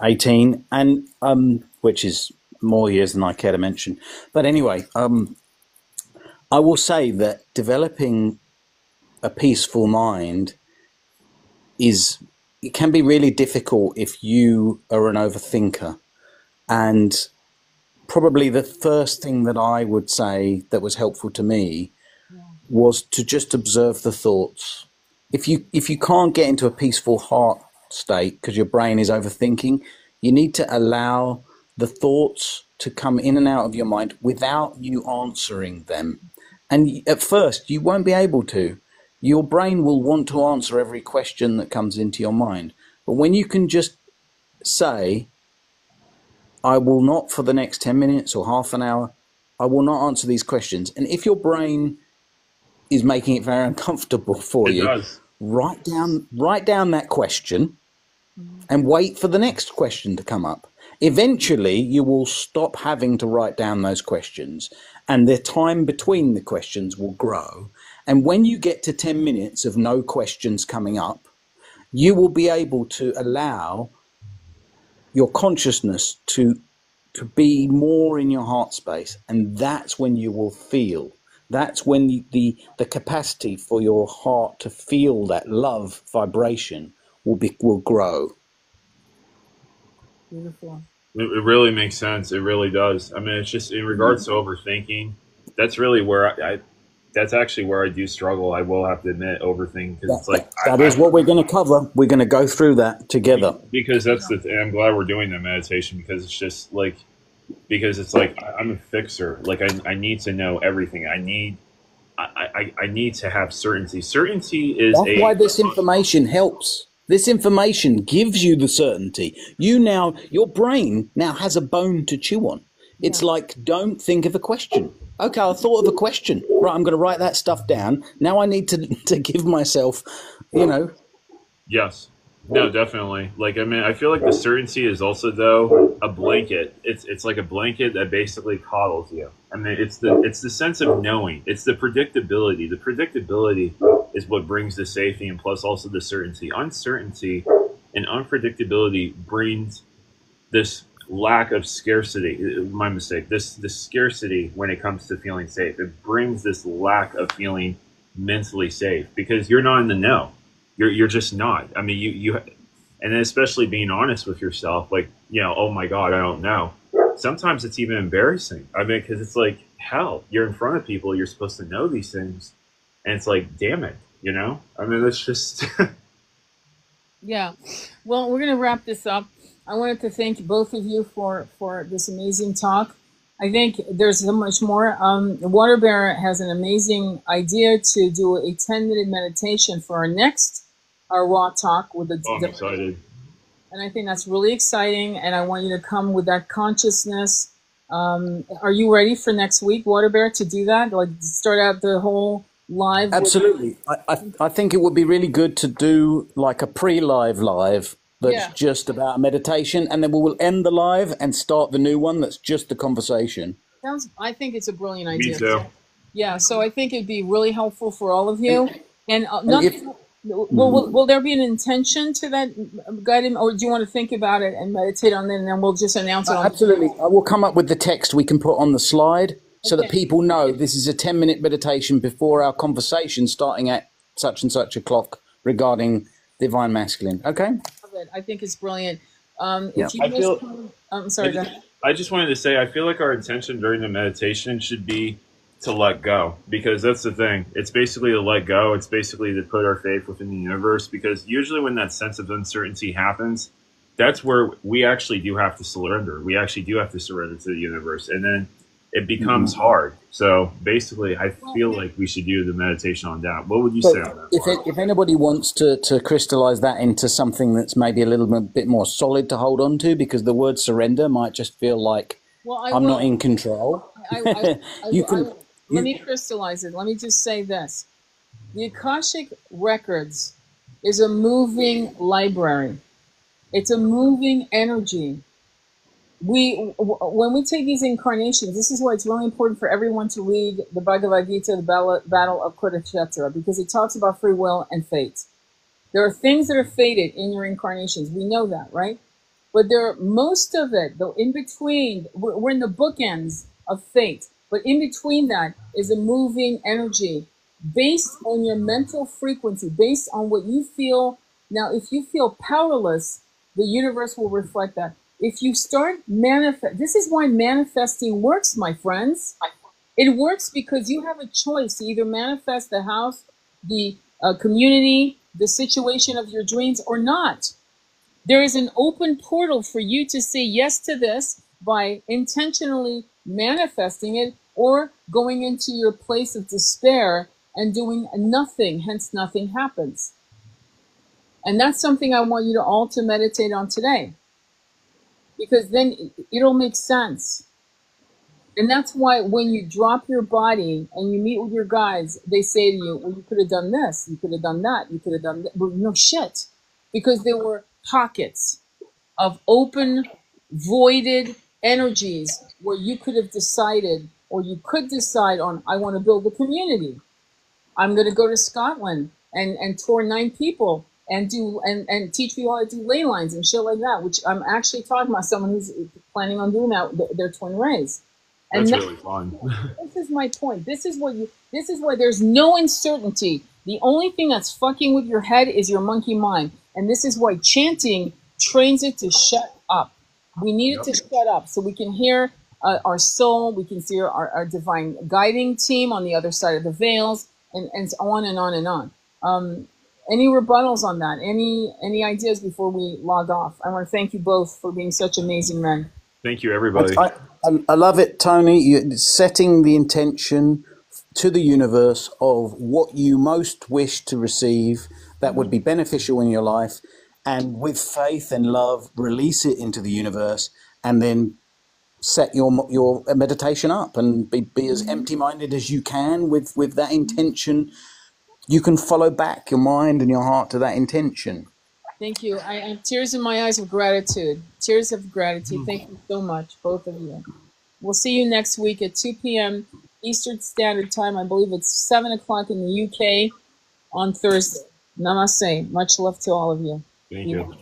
C: 18, and which is more years than I care to mention. But anyway, I will say that developing a peaceful mind it can be really difficult if you are an overthinker. And probably the first thing that I would say that was helpful to me was to just observe the thoughts. If you can't get into a peaceful heart state because your brain is overthinking, you need to allow the thoughts to come in and out of your mind without you answering them. And at first, you won't be able to. Your brain will want to answer every question that comes into your mind. But when you can just say, I will not for the next 10 minutes or half an hour, I will not answer these questions. And if your brain is making it very uncomfortable for you, write down that question and wait for the next question to come up. Eventually, you will stop having to write down those questions, and the time between the questions will grow. And when you get to 10 minutes of no questions coming up, you will be able to allow your consciousness to be more in your heart space. And that's when you will feel. That's when the capacity for your heart to feel that love vibration will grow.
A: Beautiful.
B: It really makes sense. It really does. I mean, it's just in regards to overthinking. That's really where that's actually where I do struggle. I will have to admit, overthinking, because it's like
C: that is what we're going to cover. We're going to go through that together.
B: Because that's I'm glad we're doing that meditation, because it's just like, because it's like I'm a fixer. Like I need to know everything. I need to have certainty. Certainty is
C: that's why this information helps. This information gives you the certainty. Your brain now has a bone to chew on. It's like, don't think of a question. Okay, I thought of a question. Right, I'm going to write that stuff down. Now I need to give myself,
B: Yes. No, definitely. Like, I mean, I feel like the certainty is also, though, a blanket. It's like a blanket that basically coddles you. I mean, it's the sense of knowing. It's the predictability. The predictability is what brings the safety, and plus also the certainty. Uncertainty and unpredictability brings this lack of scarcity. My mistake. This scarcity when it comes to feeling safe. It brings this lack of feeling mentally safe because you're not in the know. You're just not. I mean, you and then especially being honest with yourself, like, oh my God, I don't know. Sometimes it's even embarrassing. I mean, because it's like, hell, you're in front of people, you're supposed to know these things, and it's like, damn it, I mean, it's just.
A: Yeah. Well, we're going to wrap this up. I wanted to thank both of you for this amazing talk. I think there's so much more. Water Bear has an amazing idea to do a 10-minute meditation for our next Raw Talk with the.
B: Oh, I'm excited.
A: And I think that's really exciting. And I want you to come with that consciousness. Are you ready for next week, Water Bear, to do that? Like start out the whole live?
C: Absolutely. I think it would be really good to do like a pre-live live that's just about meditation, and then we will end the live and start the new one that's just the conversation.
A: I think it's a brilliant idea.
B: Me too.
A: Yeah, so I think it'd be really helpful for all of you. And will there be an intention to that guiding, or do you want to think about it and meditate on it, and then we'll just announce it?
C: Absolutely. I will come up with the text we can put on the slide so that people know this is a 10-minute meditation before our conversation starting at such and such o'clock regarding divine masculine. Okay?
A: I think it's brilliant.
B: I'm sorry. I just wanted to say, I feel like our intention during the meditation should be to let go, because that's the thing. It's basically to let go. It's basically to put our faith within the universe, because usually when that sense of uncertainty happens, that's where we actually do have to surrender. We actually do have to surrender to the universe, and then it becomes hard. So basically, I feel like we should do the meditation on that. What would you say on that?
C: If anybody wants to crystallize that into something that's maybe a little bit more solid to hold on to, because the word surrender might just feel like I'm not in control.
A: Let me crystallize it. Let me just say this. The Akashic Records is a moving library. It's a moving energy. When we take these incarnations, this is why it's really important for everyone to read the Bhagavad Gita, the Battle of Kurukshetra, because it talks about free will and fate. There are things that are fated in your incarnations. We know that, right? But most of it, though, in between, we're in the bookends of fate. But in between that is a moving energy based on your mental frequency, based on what you feel. Now, if you feel powerless, the universe will reflect that. If you start this is why manifesting works, my friends. It works because you have a choice to either manifest the house, the community, the situation of your dreams, or not. There is an open portal for you to say yes to this by intentionally manifesting it, or going into your place of despair and doing nothing, hence nothing happens. And that's something I want you to all to meditate on today, because then it'll make sense. And that's why when you drop your body and you meet with your guides, they say to you, well, you could have done this, you could have done that, you could have done that. Well, no shit, because there were pockets of open, voided energies where you could have decided, or you could decide on, I want to build a community. I'm going to go to Scotland and tour 9 people and teach people how to do ley lines and shit like that, which I'm actually talking about someone who's planning on doing that, their twin rays. And
B: that's really fun.
A: This is my point. This is why there's no uncertainty. The only thing that's fucking with your head is your monkey mind. And this is why chanting trains it to shut up. We need it to shut up so we can hear our soul, we can see our divine guiding team on the other side of the veils, and on and on and on. Any rebuttals on that? Any ideas before we log off? I want to thank you both for being such amazing men.
B: Thank you, everybody.
C: I love it, Tony. You're setting the intention to the universe of what you most wish to receive that would be beneficial in your life, and with faith and love, release it into the universe, and then set your meditation up and be as empty-minded as you can with that intention. You can follow back your mind and your heart to that intention.
A: Thank you. I have tears in my eyes of gratitude. Tears of gratitude. Thank you so much, both of you. We'll see you next week at 2 p.m. Eastern Standard Time. I believe it's 7 o'clock in the UK. on Thursday. Namaste. Much love to all of you.
B: Thank
A: Be
B: you.
A: well.